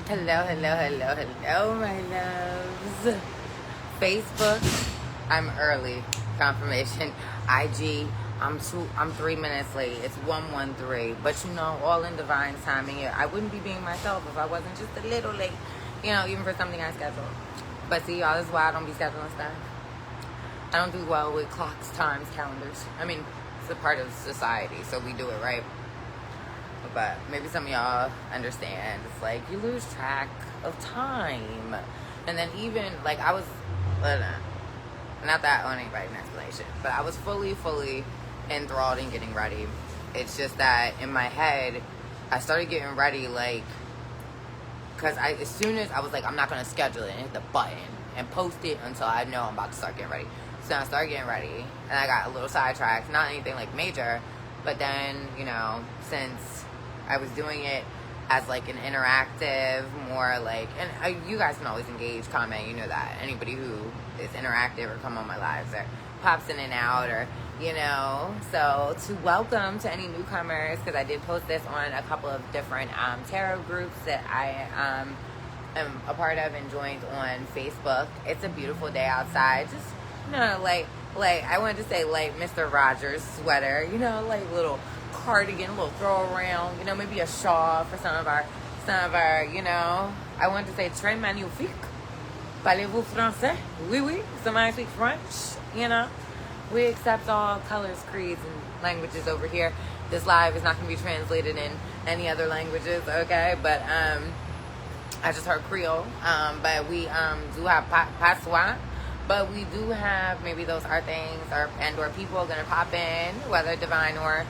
Hello, hello, hello, hello, my loves. Facebook, I'm early. Confirmation. IG, I'm 3 minutes late. It's 113. But you know, all in divine timing. I wouldn't be being myself if I wasn't just a little late. You know, even for something I scheduled. But see, y'all, this is why I don't be scheduling stuff. I don't do well with clocks, times, calendars. I mean, it's a part of society, so we do it right. But maybe some of y'all understand. It's like you lose track of time. And then even, like, I was, not that I don't need an explanation, but I was fully enthralled in getting ready. It's just that in my head, I started getting ready, like, because as soon as I was like, I'm not going to schedule it and hit the button and post it until I know I'm about to start getting ready. So I started getting ready, and I got a little sidetracked. Not anything, like, major, but then, you know, since I was doing it as, like, an interactive, more, like, and you guys can always engage, comment, you know that. Anybody who is interactive or come on my lives or pops in and out or, you know. So, to welcome to any newcomers, because I did post this on a couple of different tarot groups that I am a part of and joined on Facebook. It's a beautiful day outside. Just, you know, like I wanted to say, like, Mr. Rogers sweater, you know, like, little cardigan, a little throw around, you know, maybe a shawl for some of our, you know. I wanted to say très magnifique. Parlez-vous français? Oui, oui. Somebody speak French, you know. We accept all colors, creeds, and languages over here. This live is not going to be translated in any other languages, okay? But I just heard Creole. But we do have patois. But we do have, maybe those are things or people are going to pop in, whether divine or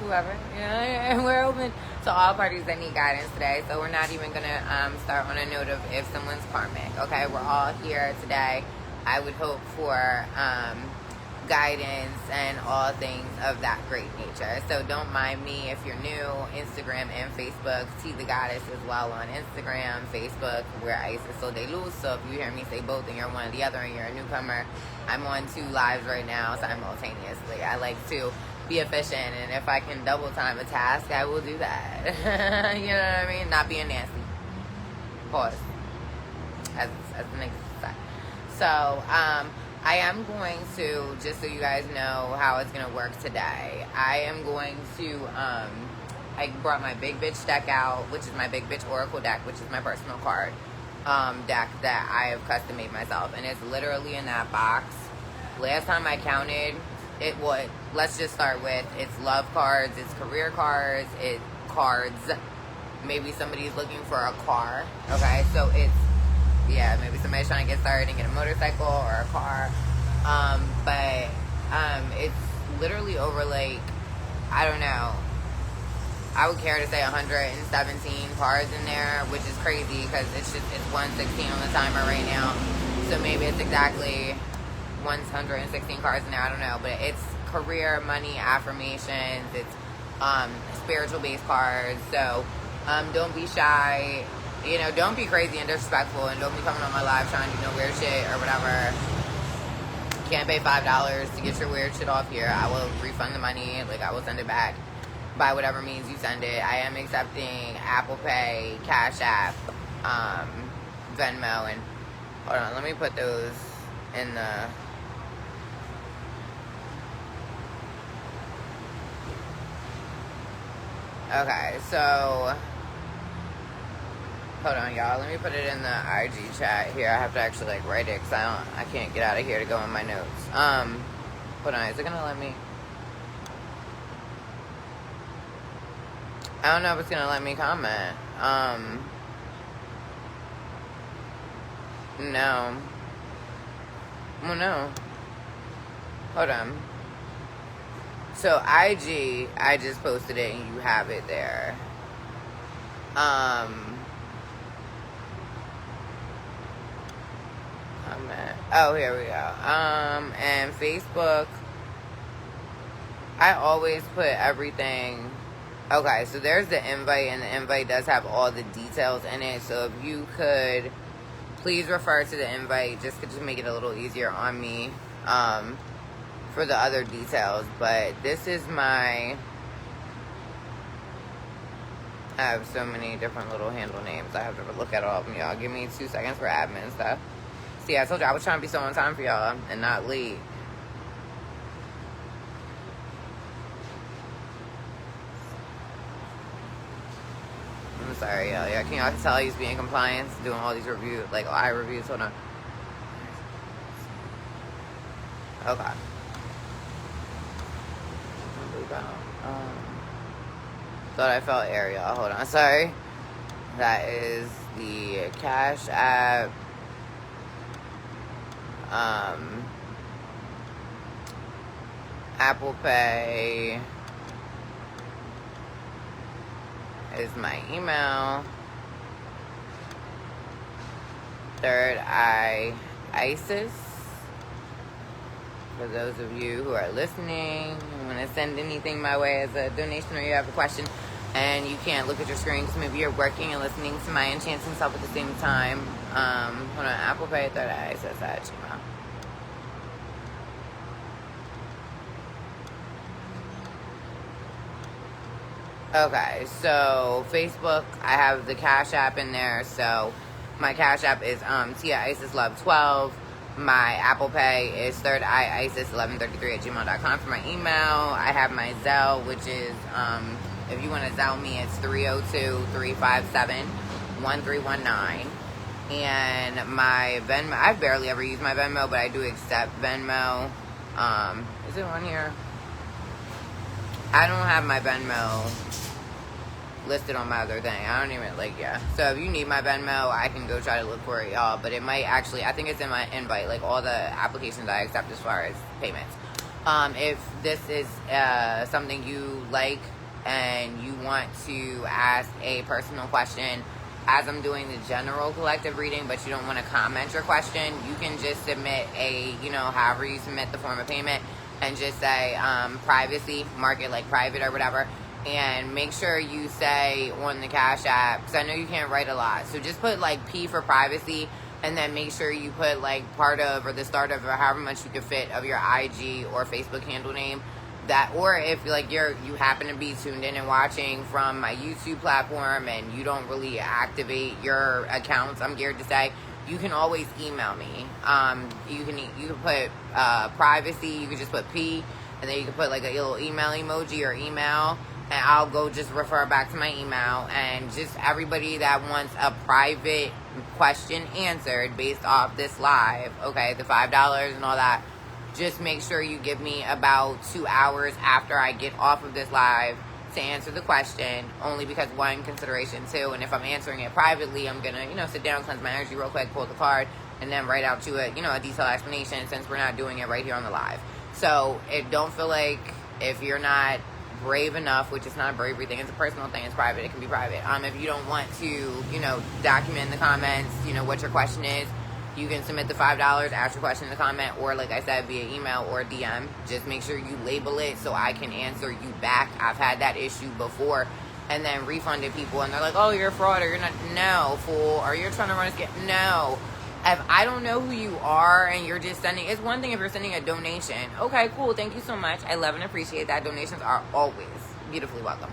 whoever, you know, and we're open to all parties that need guidance today. So we're not even gonna start on a note of if someone's karmic. Okay, we're all here today. I would hope for guidance and all things of that great nature. So don't mind me if you're new. Instagram and Facebook, T the Goddess as well on Instagram, Facebook. We're Isis So De Luz. So if you hear me say both and you're one or the other and you're a newcomer, I'm on 2 lives right now simultaneously. I like to be efficient, and if I can double time a task, I will do that. You know what I mean? Not being nasty. Pause. As an exercise. So, I am going to, just so you guys know how it's going to work today, I am going to, I brought my Big Bitch deck out, which is my Big Bitch Oracle deck, which is my personal card deck that I have custom made myself, and it's literally in that box. Last time I counted, it would, let's just start with, it's love cards, it's career cards, it's cards, maybe somebody's looking for a car, okay, so it's, yeah, maybe somebody's trying to get started and get a motorcycle or a car, but it's literally over, like, I don't know, I would care to say 117 cards in there, which is crazy, because it's 116 on the timer right now, so maybe it's exactly 116 cards in there, I don't know, but it's career, money, affirmations, it's spiritual based cards, so don't be shy, you know, don't be crazy and disrespectful, and don't be coming on my live trying to do no weird shit or whatever. Can't pay $5 to get your weird shit off here. I will refund the money, like, I will send it back by whatever means you send it. I am accepting Apple Pay, Cash App, Venmo, and hold on, let me put those in the okay, so hold on, y'all. Let me put it in the IG chat here. I have to actually, like, write it because I can't get out of here to go in my notes. Hold on. Is it gonna let me? I don't know if it's gonna let me comment. No. Well, no. Hold on. So IG, I just posted it and you have it there. Oh, here we go. And Facebook, I always put everything. Okay, so there's the invite, and the invite does have all the details in it. So if you could please refer to the invite, just to make it a little easier on me. For the other details, but this is my I have so many different little handle names. I have to look at all of them, y'all. Give me 2 seconds for admin stuff. See, I told you I was trying to be so on time for y'all and not late. I'm sorry, y'all. Yeah, can y'all tell he's being compliant, doing all these reviews, like eye reviews? Hold on. Okay. Thought I felt air, y'all. Hold on. Sorry. That is the Cash App. Apple Pay is my email. Third Eye ISIS. For those of you who are listening, you want to send anything my way as a donation or you have a question and you can't look at your screen because maybe you're working and listening to my enchanting self at the same time. Hold on, Apple Pay, Third Eye ISIS at Gmail. Okay, so Facebook, I have the Cash App in there. So my Cash App is Tia Isis Love 12. My Apple Pay is Third Eye Isis 1133 at gmail.com for my email. I have my Zelle, which is if you want to Zelle me, it's 302-357-1319. And my Venmo, I barely ever use my Venmo, but I do accept Venmo. Is it on here? I don't have my Venmo listed on my other thing. I don't even, like, yeah. So if you need my Venmo, I can go try to look for it, y'all. But it might actually, I think it's in my invite, like all the applications I accept as far as payments. If this is something you like and you want to ask a personal question as I'm doing the general collective reading, but you don't want to comment your question, you can just submit a, however you submit the form of payment, and just say privacy, mark it like private or whatever, and make sure you say on the Cash App, because I know you can't write a lot, so just put like P for privacy, and then make sure you put like part of or the start of or however much you can fit of your IG or Facebook handle name. That, or if like you happen to be tuned in and watching from my YouTube platform and you don't really activate your accounts, I'm geared to say, you can always email me. You can put privacy, you can just put P, and then you can put like a little email emoji or email, and I'll go just refer back to my email. And just everybody that wants a private question answered based off this live, okay, the $5 and all that, just make sure you give me about 2 hours after I get off of this live to answer the question, only because one, consideration, two, and if I'm answering it privately, I'm gonna, sit down, cleanse my energy real quick, pull the card, and then write out to a detailed explanation, since we're not doing it right here on the live. So don't feel like if you're not brave enough, which is not a bravery thing, it's a personal thing, it's private, it can be private. If you don't want to, document in the comments, what your question is, you can submit the $5, ask your question in the comment, or like I said, via email or DM. Just make sure you label it so I can answer you back. I've had that issue before, and then refunded people, and they're like, oh, you're a fraud, or you're not. No, fool, or you're trying to run a scam. No. If I don't know who you are and you're just sending, it's one thing if you're sending a donation. Okay, cool, thank you so much. I love and appreciate that. Donations are always beautifully welcome.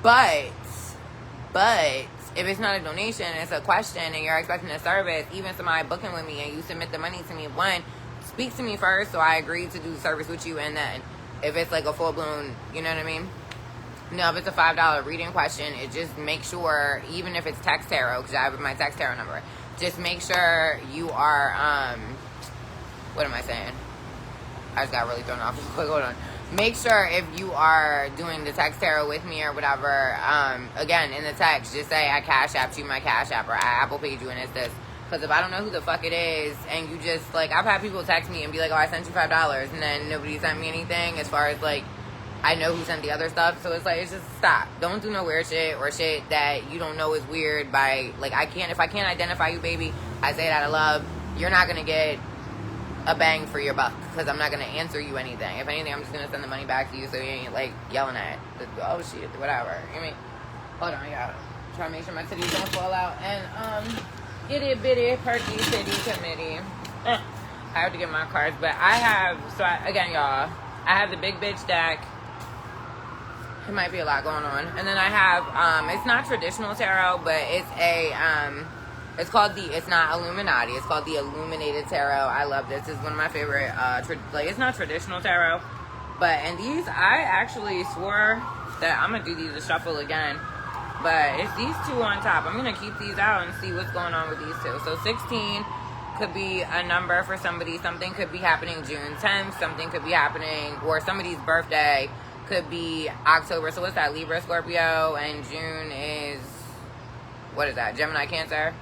But if it's not a donation, it's a question, and you're expecting a service, even somebody booking with me, and you submit the money to me, one, speak to me first so I agree to do the service with you, and then if it's like a full-blown, you know what I mean? No, if it's a $5 reading question, it just make sure, even if it's text tarot, because I have my text tarot number, just make sure you are, what am I saying? I just got really thrown off. Quick, hold on. Make sure if you are doing the text tarot with me or whatever, again, in the text, just say I Cash Apped you my Cash App, or I Apple Paid you and it's this. Because if I don't know who the fuck it is, and you just, like, I've had people text me and be like, oh, I sent you $5, and then nobody sent me anything as far as, like, I know who sent the other stuff. So it's like, it's just stop. Don't do no weird shit or shit that you don't know is weird by, like, if I can't identify you, baby, I say it out of love, you're not going to get a bang for your buck, because I'm not going to answer you anything. If anything, I'm just going to send the money back to you so you ain't, like, yelling at it. Oh, shit, whatever. I mean, hold on, y'all. Try to make sure my titties don't fall out. And, itty bitty perky titty committee. I have to get my cards, but I have, again, y'all, I have the big bitch deck, It might be a lot going on. And then I have, it's not traditional tarot, but it's it's called it's not Illuminati. It's called the Illuminated Tarot. I love this. It's one of my favorite, it's not traditional tarot. But, and these, I actually swore that I'm going to do these a shuffle again. But it's these two on top. I'm going to keep these out and see what's going on with these two. So 16 could be a number for somebody. Something could be happening June 10th. Something could be happening, or somebody's birthday could be October. So what's that? Libra, Scorpio, and June is, what is that? Gemini, Cancer.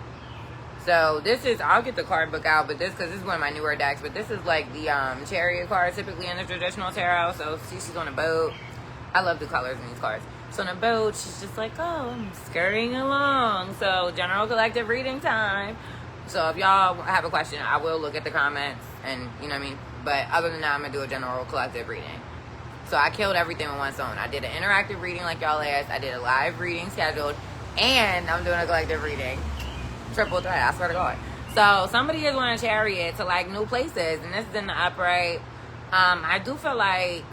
So this is, I'll get the card book out, but because this is one of my newer decks, but this is like the Chariot card, typically in the traditional tarot. So see, she's on a boat. I love the colors in these cards. So on a boat, she's just like, oh, I'm scurrying along. So general collective reading time. So if y'all have a question, I will look at the comments and, you know what I mean? But other than that, I'm going to do a general collective reading. So I killed everything with one stone. I did an interactive reading like y'all asked. I did a live reading scheduled. And I'm doing a collective reading. Triple threat, I swear to God. So somebody is on a chariot to like new places. And this is in the upright. I do feel like,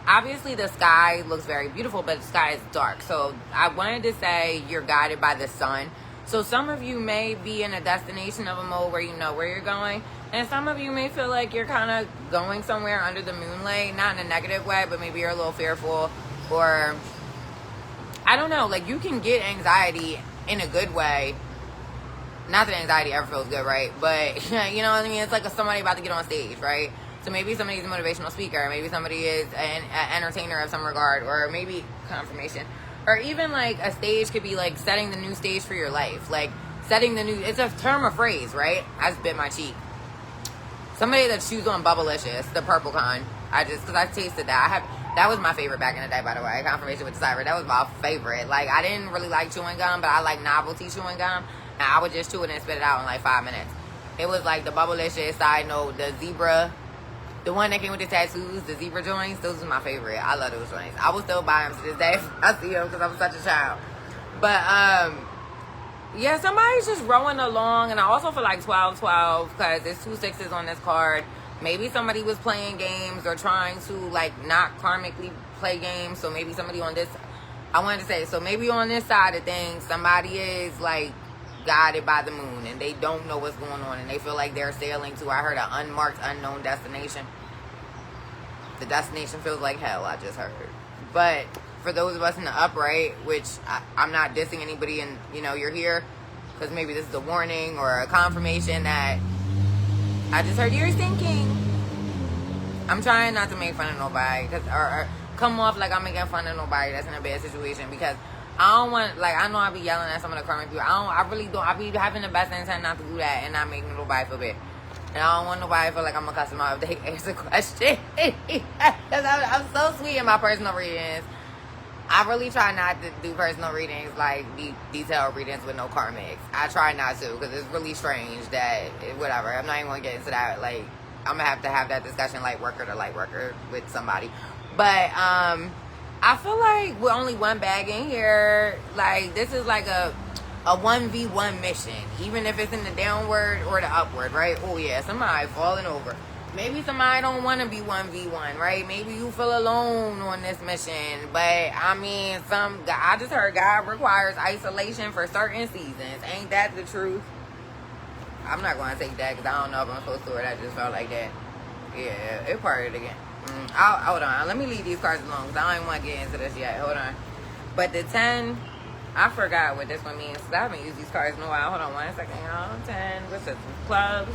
obviously the sky looks very beautiful, but the sky is dark. So I wanted to say you're guided by the sun. So some of you may be in a destination of a mode where you know where you're going. And some of you may feel like you're kind of going somewhere under the moonlight. Not in a negative way, but maybe you're a little fearful. Or, I don't know, like you can get anxiety in a good way. Not that anxiety ever feels good, right? But, you know what I mean? It's like somebody about to get on stage, right? So maybe somebody's a motivational speaker. Maybe somebody is an entertainer of some regard. Or maybe confirmation. Or even like a stage could be like setting the new stage for your life. Like setting the new, it's a term or phrase, right? I just bit my cheek. Somebody that chews on Bubblicious, the purple kind. Because I tasted that. That was my favorite back in the day, by the way. Confirmation with Cyber. That was my favorite. Like, I didn't really like chewing gum, but I like novelty chewing gum. And I would just chew it and spit it out in like 5 minutes. It was like the Bubblicious, side note, the zebra. The one that came with the tattoos, the zebra joints, those were my favorite. I love those joints. I will still buy them to this day. I see them because I'm such a child. But, yeah, somebody's just rowing along. And I also feel like 12-12 because there's 2 6s on this card. Maybe somebody was playing games or trying to, like, not karmically play games. So maybe somebody on this, I wanted to say, so maybe on this side of things, somebody is, like, guided by the moon and they don't know what's going on and they feel like they're sailing to, I heard, an unmarked, unknown destination. The destination feels like hell, I just heard. But for those of us in the upright, which I'm not dissing anybody and, you know, you're here because maybe this is a warning or a confirmation that I just heard you're thinking. I'm trying not to make fun of nobody or come off like I'm making fun of nobody that's in a bad situation because I don't want, like, I know I be yelling at some of the karmic people. I really don't. I be having the best intent not to do that and not making nobody feel bad. And I don't want nobody to feel like I'm going to cuss them out if they ask a question. Because I'm so sweet in my personal readings. I really try not to do personal readings, like detailed readings with no karmics. I try not to because it's really strange that, whatever. I'm not even going to get into that. Like, I'm going to have that discussion light worker to light worker with somebody. But, I feel like with only one bag in here, like, this is like a 1v1 mission. Even if it's in the downward or the upward, right? Oh, yeah, somebody falling over. Maybe somebody don't want to be 1v1, right? Maybe you feel alone on this mission. But, I mean, I just heard God requires isolation for certain seasons. Ain't that the truth? I'm not going to take that because I don't know if I'm supposed to, or that just felt like that. Yeah, it parted again. Hold on. Let me leave these cards alone because I don't even want to get into this yet. Hold on. But the 10, I forgot what this one means because I haven't used these cards in a while. Hold on 1 second, y'all. 10, what's this? Clubs.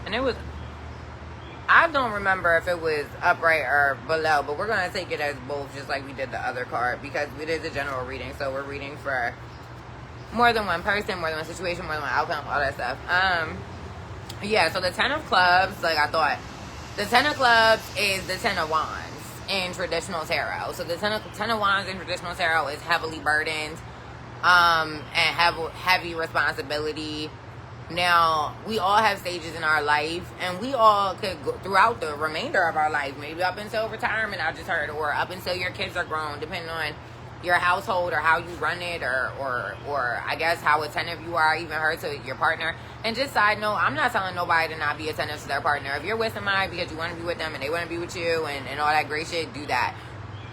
And it was, I don't remember if it was upright or below, but we're going to take it as both just like we did the other card because it is a general reading. So we're reading for more than one person, more than one situation, more than one outcome, all that stuff. Yeah, so the 10 of clubs, like I thought, the 10 of clubs is the 10 of wands in traditional tarot. So the 10 of wands in traditional tarot is heavily burdened and heavy responsibility. Now, we all have stages in our life, and we all could go throughout the remainder of our life, maybe up until retirement, I just heard, or up until your kids are grown, depending on your household or how you run it or I guess how attentive you are, even her to your partner. And just side note, I'm not telling nobody to not be attentive to their partner. If you're with somebody because you want to be with them and they want to be with you and all that great shit, do that.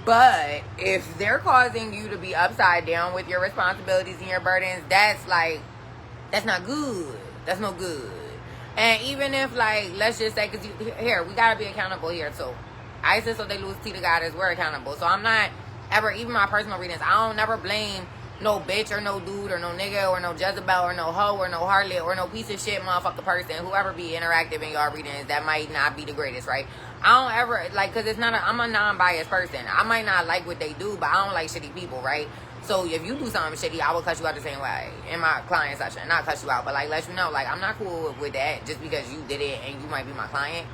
But if they're causing you to be upside down with your responsibilities and your burdens, that's not good. That's no good. And even if, like, let's just say, because here, we got to be accountable here, too. ISIS, so they lose T to God, is we're accountable. So I'm not ever, even my personal readings, I don't never blame no bitch or no dude or no nigga or no Jezebel or no hoe or no harlot or no piece of shit motherfucker person, whoever be interactive in y'all readings that might not be the greatest, right? I don't ever, like, because I'm a non-biased person. I might not like what they do, but I don't like shitty people, right? So if you do something shitty, I will cut you out the same way in my client session. Not cut you out, but, like, let you know, like, I'm not cool with that just because you did it and you might be my client.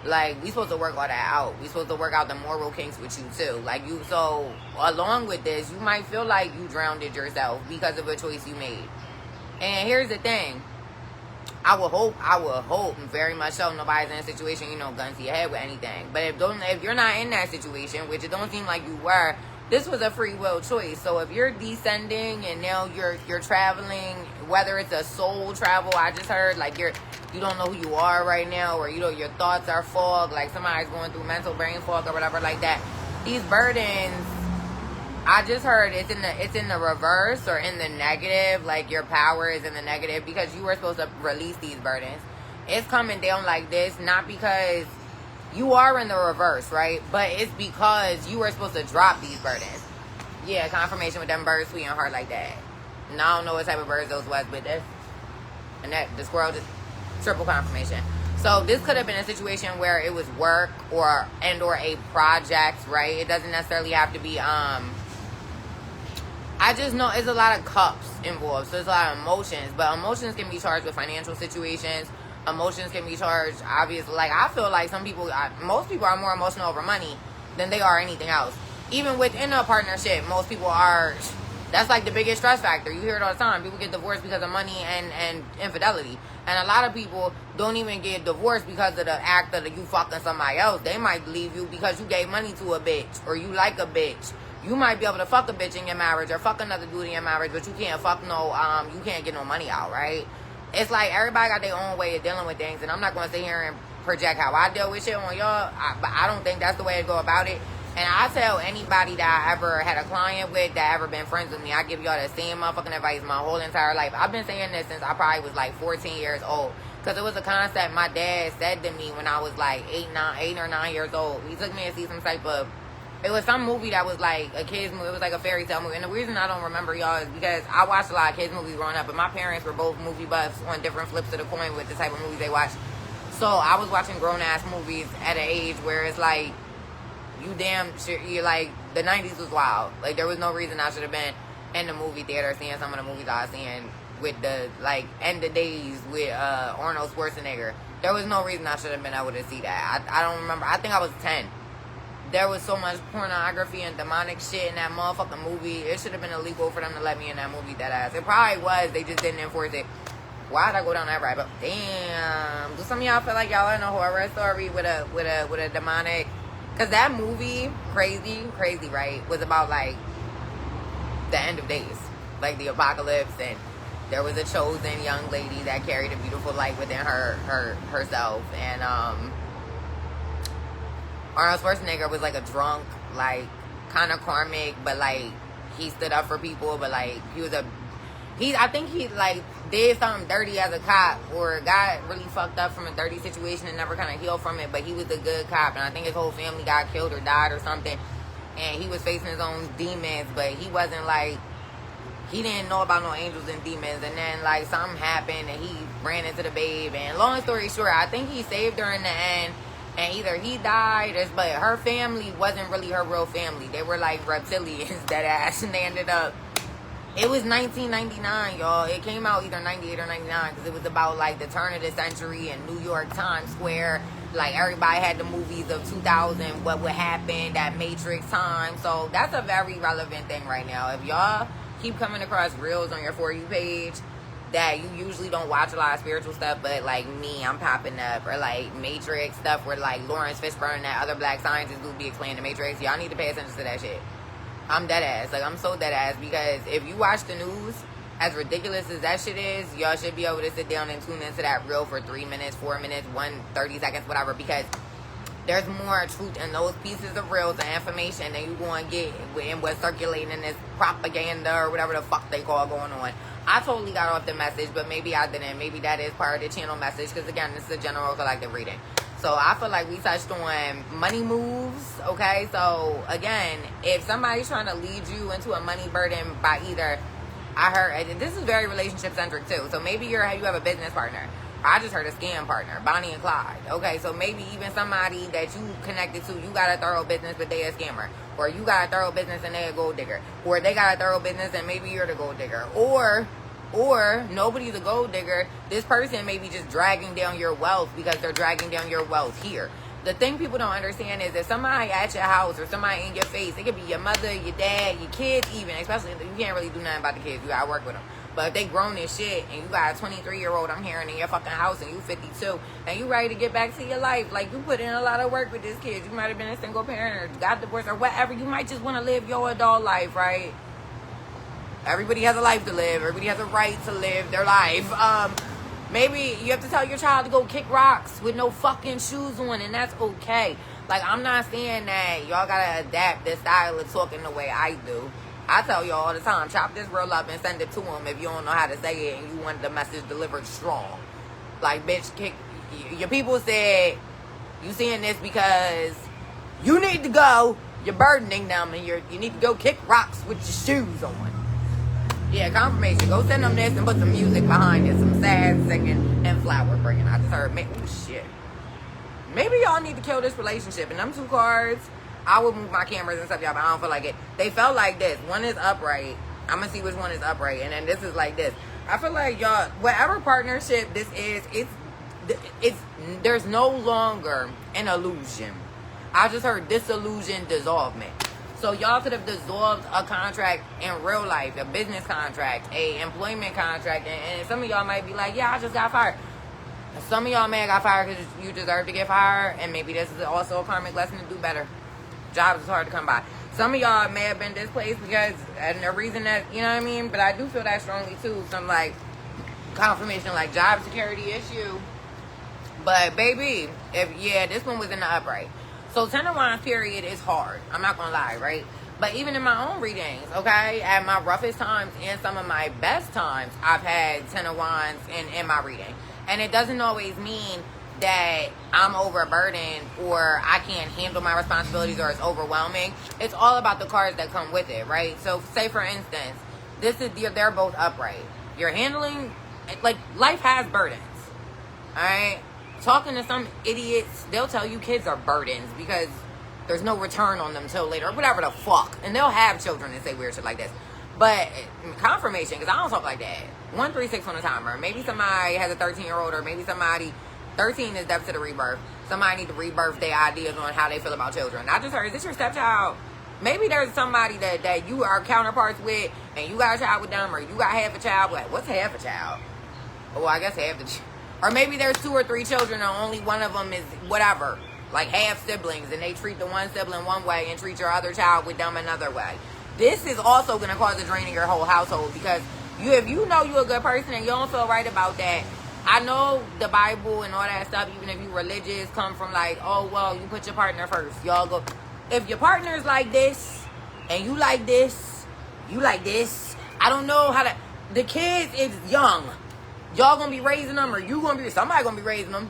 Like, we supposed to work all that out. We supposed to work out the moral kinks with you, too. Like, so, along with this, you might feel like you drowned yourself because of a choice you made. And here's the thing. I will hope, very much so, nobody's in a situation, guns to your head with anything. But if you're not in that situation, which it don't seem like you were, this was a free will choice. So if you're descending and now you're traveling, whether it's a soul travel, I just heard, like, you don't know who you are right now, or your thoughts are fog, like somebody's going through mental brain fog or whatever like that. These burdens, I just heard it's in the reverse or in the negative, like your power is in the negative because you were supposed to release these burdens. It's coming down like this, not because you are in the reverse, right? But it's because you were supposed to drop these burdens. Yeah, confirmation with them birds, sweet and hard like that. And I don't know what type of birds those was, but this and that the squirrel just triple confirmation. So this could have been a situation where it was work or a project, right? It doesn't necessarily have to be I just know it's a lot of cups involved, so there's a lot of emotions. But emotions can be charged with financial situations. Emotions can be charged, obviously. Like, I feel like most people are more emotional over money than they are anything else. Even within a partnership, most people are. That's like the biggest stress factor. You hear it all the time. People get divorced because of money and infidelity. And a lot of people don't even get divorced because of the act of you fucking somebody else. They might leave you because you gave money to a bitch or you like a bitch. You might be able to fuck a bitch in your marriage or fuck another dude in your marriage, but you can't you can't get no money out, right? It's like everybody got their own way of dealing with things, and I'm not going to sit here and project how I deal with shit on y'all, but I don't think that's the way to go about it. And I tell anybody that I ever had a client with, that ever been friends with me, I give y'all the same motherfucking advice my whole entire life. I've been saying this since I probably was like 14 years old. Because it was a concept my dad said to me when I was like 8 or 9 years old. He took me to see some type of... It was some movie that was like a kid's movie. It was like a fairy tale movie. And the reason I don't remember, y'all, is because I watched a lot of kids' movies growing up. But my parents were both movie buffs on different flips of the coin with the type of movies they watched. So I was watching grown-ass movies at an age where it's like... You damn sure, you're like, the 90s was wild. Like, there was no reason I should have been in the movie theater seeing some of the movies I was seeing with the, like, end of days with Arnold Schwarzenegger. There was no reason I should have been able to see that. I don't remember. I think I was 10. There was so much pornography and demonic shit in that motherfucking movie. It should have been illegal for them to let me in that movie, that ass. It probably was. They just didn't enforce it. Why'd I go down that rabbit? Damn. Do some of y'all feel like y'all in a horror story with a demonic... Because that movie, crazy, right, was about, like, the end of days. Like, the apocalypse, and there was a chosen young lady that carried a beautiful light within herself. And, Arnold Schwarzenegger was, like, a drunk, like, kind of karmic, but, like, he stood up for people, but, like, I think he, like, did something dirty as a cop or got really fucked up from a dirty situation and never kind of healed from it, but he was a good cop, and I think his whole family got killed or died or something, and he was facing his own demons, but he wasn't, like, he didn't know about no angels and demons, and then, like, something happened, and he ran into the babe, and long story short, I think he saved her in the end, and either he died, but her family wasn't really her real family. They were, like, reptilians, that ass, and they ended up... It was 1999, y'all. It came out either 98 or 99 because it was about, like, the turn of the century in New York, Times Square. Like, everybody had the movies of 2000, what would happen, that Matrix time. So that's a very relevant thing right now. If y'all keep coming across reels on your For You page that you usually don't watch a lot of spiritual stuff, but, like, me, I'm popping up. Or, like, Matrix stuff where, like, Lawrence Fishburne and that other black scientist would be explaining the Matrix. Y'all need to pay attention to that shit. I'm dead ass. Like, I'm so dead ass because if you watch the news, as ridiculous as that shit is, y'all should be able to sit down and tune into that reel for 3 minutes, 4 minutes, 30 seconds, whatever, because There's more truth in those pieces of reels and information than you going to get in what's circulating in this propaganda or whatever the fuck they call going on. I totally got off the message, but maybe I didn't. Maybe that is part of the channel message, because again, this is a general collective reading. So I feel like we touched on money moves, okay? So again, if somebody's trying to lead you into a money burden by either, I heard, and this is very relationship centric too. So maybe you have a business partner. I just heard a scam partner, Bonnie and Clyde. Okay, so maybe even somebody that you connected to, you got a thorough business, but they a scammer. Or you got a thorough business and they a gold digger. Or they got a thorough business and maybe you're the gold digger. Or nobody's a gold digger. This person may be just dragging down your wealth because they're dragging down your wealth here. The thing people don't understand is that somebody at your house or somebody in your face, it could be your mother, your dad, your kids even, especially if you can't really do nothing about the kids. You gotta work with them. But if they grown as shit and you got a 23-year-old, I'm hearing, in your fucking house and you 52 and you ready to get back to your life, like you put in a lot of work with this kid. You might have been a single parent or got divorced or whatever. You might just want to live your adult life, right? Everybody has a life to live. Everybody has a right to live their life. Maybe you have to tell your child to go kick rocks with no fucking shoes on, and that's okay. Like, I'm not saying that y'all gotta adapt this style of talking the way I do. I tell y'all all the time, chop this real up and send it to them if you don't know how to say it and you want the message delivered strong. Like, bitch, your people said you saying this because you need to go, you're burdening them, and you need to go kick rocks with your shoes on. Yeah, confirmation. Go send them this and put some music behind it. Some sad singing and flower bringing. I just heard, oh shit. Maybe y'all need to kill this relationship. And them two cards, I would move my cameras and stuff, y'all, but I don't feel like it. They felt like this. One is upright. I'm going to see which one is upright. And then this is like this. I feel like y'all, whatever partnership this is, there's no longer an illusion. I just heard disillusion, dissolvement. So y'all could have dissolved a contract in real life, a business contract, a employment contract, and some of y'all might be like, yeah, I just got fired. Some of y'all may have got fired because you deserve to get fired, and maybe this is also a karmic lesson to do better. Jobs is hard to come by. Some of y'all may have been displaced because, and the reason that, you know what I mean? But I do feel that strongly too. Some like confirmation, like job security issue. But baby, this one was in the upright. So 10 of Wands period is hard. I'm not gonna lie, right? But even in my own readings, okay, at my roughest times and some of my best times, I've had 10 of Wands in my reading. And it doesn't always mean that I'm overburdened or I can't handle my responsibilities or it's overwhelming. It's all about the cards that come with it, right? So say for instance, they're both upright. You're handling, like, life has burdens, all right? Talking to some idiots, they'll tell you kids are burdens because there's no return on them till later, or whatever the fuck. And they'll have children and say weird shit like this. But confirmation, because I don't talk like that. 136 on the timer. Maybe somebody has a 13-year-old, or maybe 13 is depth to the rebirth. Somebody need to rebirth their ideas on how they feel about children. I just heard, is this your stepchild? Maybe there's somebody that you are counterparts with, and you got a child with them, or you got half a child. Like, what's half a child? Oh, I guess half the child. Or maybe there's 2 or 3 children and only one of them is whatever, like half siblings, and they treat the one sibling one way and treat your other child with them another way. This is also going to cause a drain in your whole household, because if you know you're a good person and you don't feel right about that, I know the Bible and all that stuff, even if you're religious, come from like, oh, well, you put your partner first. Y'all go, if your partner's like this and you like this, I don't know how to, the kids is young. Y'all gonna be raising them, or somebody gonna be raising them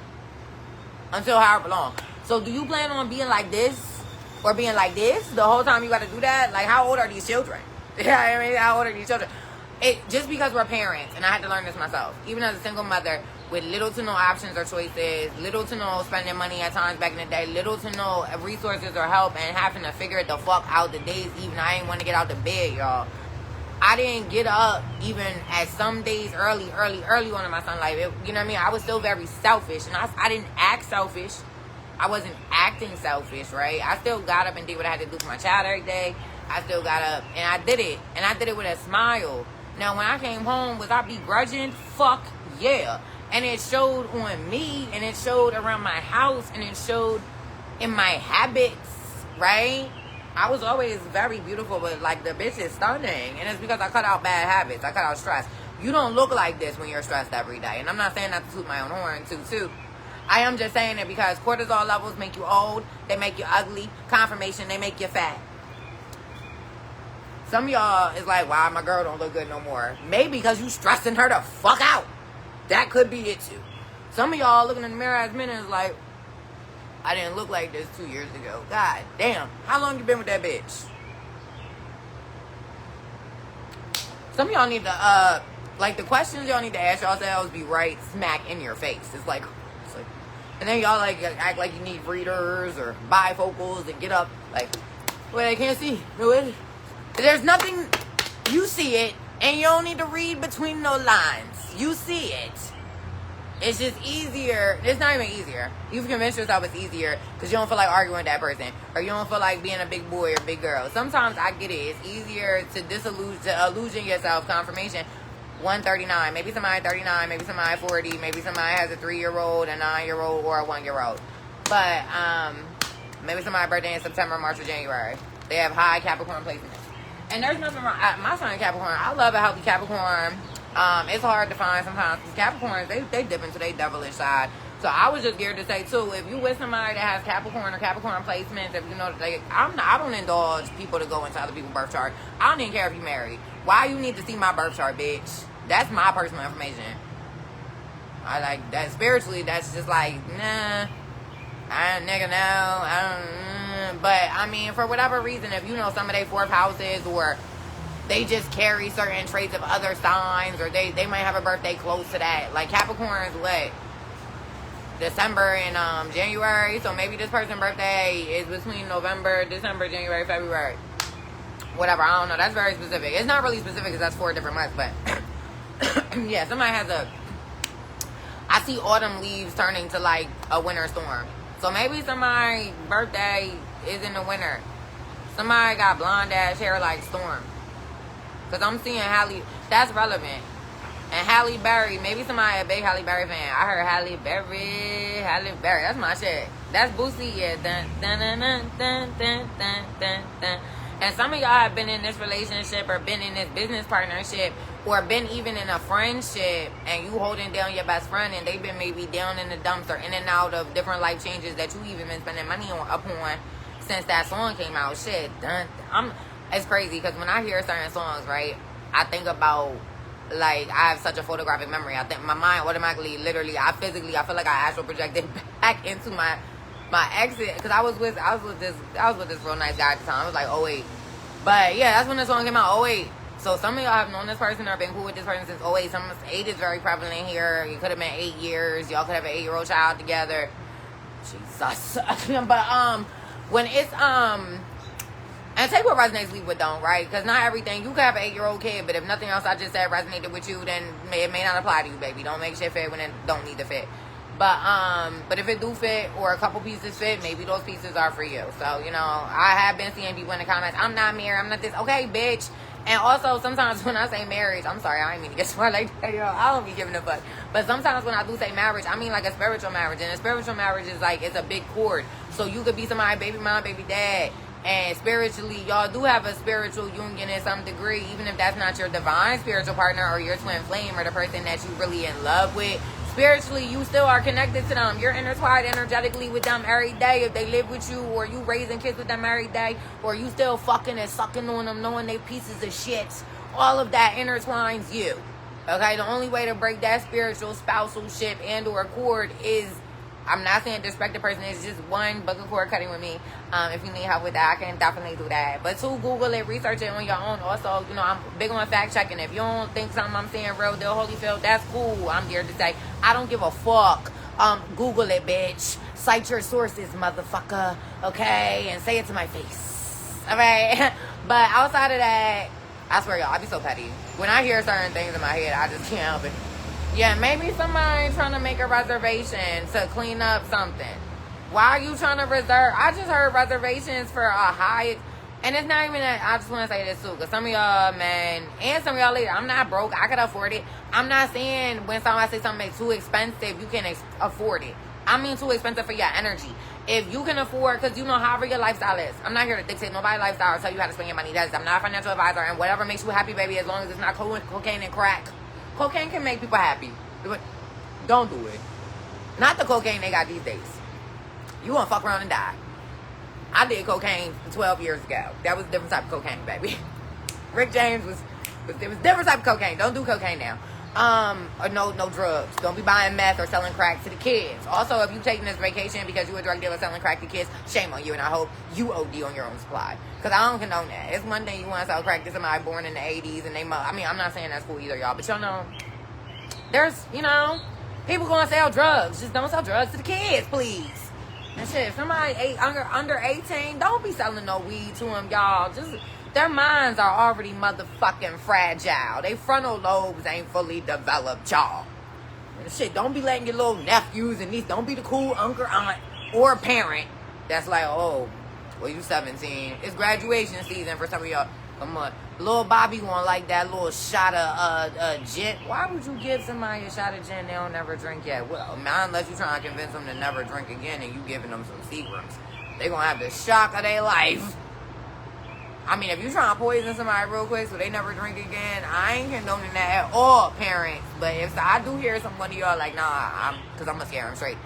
until however long. So do you plan on being like this or being like this the whole time you gotta do that? Like, how old are these children? Yeah, I mean, how old are these children? Just because we're parents, and I had to learn this myself, even as a single mother with little to no options or choices, little to no spending money at times back in the day, little to no resources or help, and having to figure it the fuck out the days even I ain't want to get out the bed, y'all. I didn't get up even at some days early on in my son's life. You know what I mean? I was still very selfish, and I didn't act selfish. I wasn't acting selfish, right? I still got up and did what I had to do for my child every day. I still got up, and I did it. And I did it with a smile. Now, when I came home, was I begrudging? Fuck yeah. And it showed on me, and it showed around my house, and it showed in my habits, right? I was always very beautiful, but like the bitch is stunning. And it's because I cut out bad habits. I cut out stress. You don't look like this when you're stressed every day. And I'm not saying that to toot my own horn too. I am just saying it because cortisol levels make you old. They make you ugly. Confirmation, they make you fat. Some of y'all is like, why my girl don't look good no more? Maybe because you stressing her the fuck out. That could be it too. Some of y'all looking in the mirror as men is like, I didn't look like this 2 years ago. God damn. How long you been with that bitch? Some of y'all need to, like the questions y'all need to ask yourselves be right smack in your face. It's like, and then y'all like act like you need readers or bifocals and get up like, well, I can't see. There's nothing, you see it, and you don't need to read between those lines. You see it. It's just easier. It's not even easier. You've convinced yourself it's easier because you don't feel like arguing with that person, or you don't feel like being a big boy or big girl. Sometimes I get it. It's easier to illusion yourself confirmation. 139, maybe somebody 39, maybe somebody 40, maybe somebody has a 3-year-old, a 9-year-old, or a 1-year-old. But maybe somebody's birthday in September, March, or January. They have high Capricorn placements. And there's nothing wrong. My son Capricorn, I love a healthy Capricorn. It's hard to find sometimes because Capricorns, they dip into their devilish side. So I was just geared to say too, if you with somebody that has Capricorn or Capricorn placements, if you know that I don't indulge people to go into other people's birth chart. I don't even care if you're married. Why you need to see my birth chart, bitch? That's my personal information. I like that spiritually. That's just like, nah. Nigga, no. I don't. But I mean, for whatever reason, if you know some of their 4th houses, or they just carry certain traits of other signs, or they might have a birthday close to that. Like Capricorn's what? December and January. So maybe this person's birthday is between November, December, January, February. Whatever. I don't know. That's very specific. It's not really specific because that's 4 different months, but yeah, somebody has I see autumn leaves turning to like a winter storm. So maybe somebody's birthday is in the winter. Somebody got blonde ass hair like Storm. Because I'm seeing Halle. That's relevant. And Halle Berry. Maybe somebody a big Halle Berry fan. I heard Halle Berry. That's my shit. That's Boosie. Yeah. Dun, dun, dun, dun, dun, dun, dun, dun, dun. And some of y'all have been in this relationship or been in this business partnership or been even in a friendship and you holding down your best friend and they've been maybe down in the dumps or in and out of different life changes that you even been spending money upon since that song came out. Shit, it's crazy because when I hear certain songs, right, I think about, like, I have such a photographic memory. I think my mind automatically, literally, I feel like I astral projected back into my exit, because I was with this real nice guy at the time. I was like, oh wait, but yeah, that's when the song came out. Oh wait, so some of y'all have known this person or been cool with this person since 08. Some 8 is very prevalent here. It could have been 8 years. Y'all could have an 8-year-old child together. Jesus, but when it's and take what resonates, leave what don't, right? Because not everything, you could have an 8-year-old kid, but if nothing else I just said resonated with you, then it may not apply to you, baby. Don't make shit fit when it don't need to fit. But if it do fit or a couple pieces fit, maybe those pieces are for you. So, you know, I have been seeing people in the comments, I'm not married, I'm not this. Okay, bitch. And also, sometimes when I say marriage, I'm sorry, I didn't mean to get smart like that, yo. I don't be giving a fuck. But sometimes when I do say marriage, I mean like a spiritual marriage. And a spiritual marriage is like, it's a big cord. So you could be somebody's baby mom, baby dad. And spiritually, y'all do have a spiritual union in some degree, even if that's not your divine spiritual partner or your twin flame or the person that you really in love with. Spiritually, you still are connected to them. You're intertwined energetically with them every day if they live with you, or you raising kids with them every day, or you still fucking and sucking on them knowing they pieces of shit. All of that intertwines you. Okay, the only way to break that spiritual spousal ship and or cord is, I'm not saying disrespect the person, it's just one book of cord cutting with me. If you need help with that, I can definitely do that. But 2, Google it, research it on your own. Also, you know, I'm big on fact checking. If you don't think something I'm saying real deal, Holyfield, that's cool. I'm here to say, I don't give a fuck. Google it, bitch. Cite your sources, motherfucker. Okay? And say it to my face. Alright? But outside of that, I swear, y'all, I be so petty. When I hear certain things in my head, I just can't help it. Yeah, maybe somebody trying to make a reservation to clean up something. Why are you trying to reserve? I just heard reservations for a high, and it's not even that. I just want to say this too, because some of y'all, man, and some of y'all later, I'm not broke. I can afford it. I'm not saying when somebody say something is too expensive, you can afford it. I mean too expensive for your energy. If you can afford, because you know however your lifestyle is. I'm not here to dictate nobody's lifestyle or tell you how to spend your money. I'm not a financial advisor, and whatever makes you happy, baby, as long as it's not cocaine and crack. Cocaine can make people happy, but don't do it. Not the cocaine they got these days. You gonna fuck around and die. I did cocaine 12 years ago. That was a different type of cocaine, baby. Rick James it was a different type of cocaine. Don't do cocaine now. Or no drugs. Don't be buying meth or selling crack to the kids. Also, if you taking this vacation because you a drug dealer selling crack to kids, shame on you, and I hope you OD on your own supply. Because I don't condone that. It's one thing you want to sell crack to somebody born in the 80s and I mean, I'm not saying that's cool either, y'all, but y'all know, there's, people gonna sell drugs. Just don't sell drugs to the kids, please. And shit, if somebody under 18, don't be selling no weed to them, y'all. Just, their minds are already motherfucking fragile. They frontal lobes ain't fully developed, y'all. And shit, don't be letting your little nephews and nieces, don't be the cool uncle, aunt, or parent that's like, oh, well, you 17. It's graduation season for some of y'all. Come on. Little Bobby won't like that little shot of gin. Why would you give somebody a shot of gin they don't never drink yet? Well, not unless you're trying to convince them to never drink again and you giving them some Seagrams. They gonna have the shock of their life. I mean, if you trying to poison somebody real quick so they never drink again, I ain't condoning that at all, parents. But if I do hear somebody y'all like, nah, because I'm gonna scare them straight.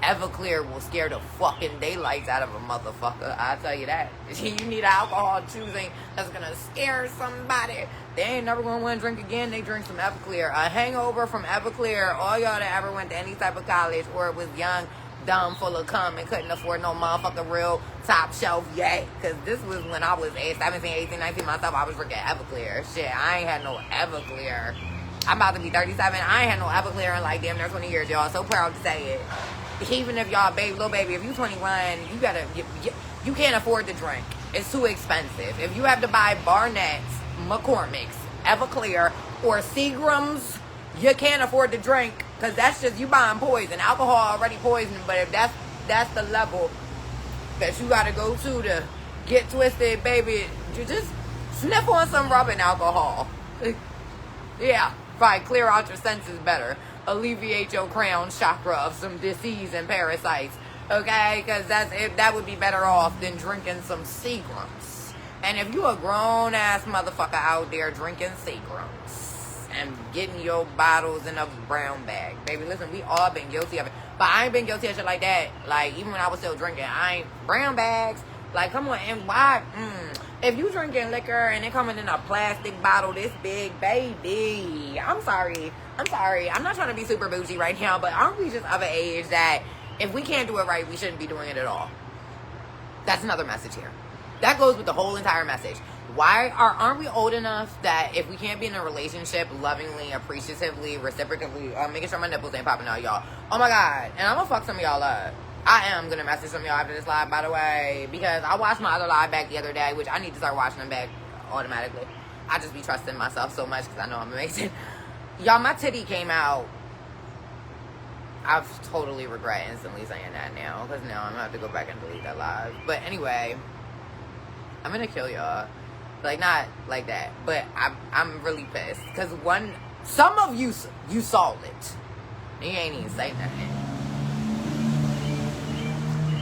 Everclear will scare the fucking daylights out of a motherfucker. I'll tell you that. You need alcohol choosing that's gonna scare somebody. They ain't never gonna want to drink again. They drink some Everclear. A hangover from Everclear. All y'all that ever went to any type of college or was young, dumb, full of cum and couldn't afford no motherfucking real top shelf yay. Because this was when I was 17, 18, 19 myself. I was drinking Everclear. Shit, I ain't had no Everclear. I'm about to be 37. I ain't had no Everclear in like damn near 20 years, y'all. So proud to say it. Even if y'all little baby, if you 21, you can't afford to drink. It's too expensive. If you have to buy Barnett's, McCormick's, Everclear, or Seagrams, you can't afford to drink because that's just you buying poison. Alcohol already poison, but if that's the level that you got to go to get twisted, baby, you just sniff on some rubbing alcohol. Yeah, probably clear out your senses better. Alleviate your crown chakra of some disease and parasites, okay? Because that would be better off than drinking some Seagrams. And if you a grown-ass motherfucker out there drinking Seagrams and getting your bottles in a brown bag, baby, listen, we all been guilty of it. But I ain't been guilty of shit like that. Like, even when I was still drinking, brown bags. Like, come on, and why? If you drinking liquor and it coming in a plastic bottle this big, baby, I'm sorry. I'm not trying to be super bougie right now, but aren't we just of an age that if we can't do it right, we shouldn't be doing it at all? That's another message here. That goes with the whole entire message. Aren't we old enough that if we can't be in a relationship lovingly, appreciatively, reciprocally, making sure my nipples ain't popping out, y'all? Oh my God. And I'm gonna fuck some of y'all up. I am going to message some of y'all after this live, by the way, because I watched my other live back the other day, which I need to start watching them back automatically. I just be trusting myself so much because I know I'm amazing. Y'all, my titty came out. I totally regret instantly saying that now, because now I'm going to have to go back and delete that live. But anyway, I'm going to kill y'all. Like, not like that, but I'm really pissed. Because some of you saw it. And you ain't even say nothing.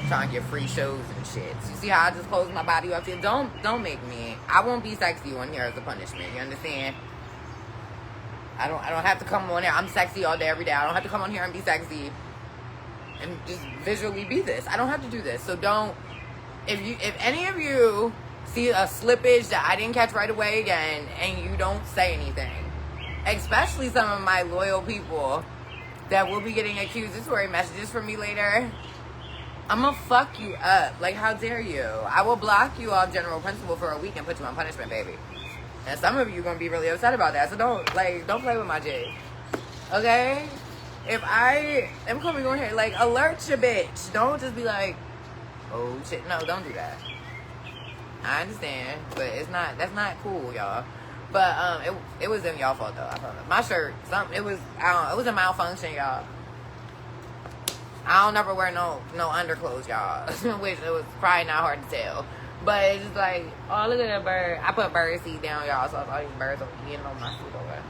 Trying to get free shows and shit. You see how I just closed my body up here? Don't make me. I won't be sexy on here as a punishment. You understand? I don't have to come on here. I'm sexy all day, every day. I don't have to come on here and be sexy and just visually be this. I don't have to do this. So don't. If any of you see a slippage that I didn't catch right away again, and you don't say anything, especially some of my loyal people that will be getting accusatory messages from me later, I'm gonna fuck you up. Like, how dare you? I will block you off general principle for a week and put you on punishment, baby. And some of you are gonna be really upset about that. So don't play with my jig. Okay? If I am coming on here, like, alert your bitch. Don't just be like, oh shit. No, don't do that. I understand, but that's not cool, y'all. But it was in y'all fault though. I promise. My shirt, it was a malfunction, y'all. I don't never wear no underclothes, y'all. Which it was probably not hard to tell. But it's just like, oh, look at that bird. I put bird seed down, y'all, so all these birds are getting on my food over.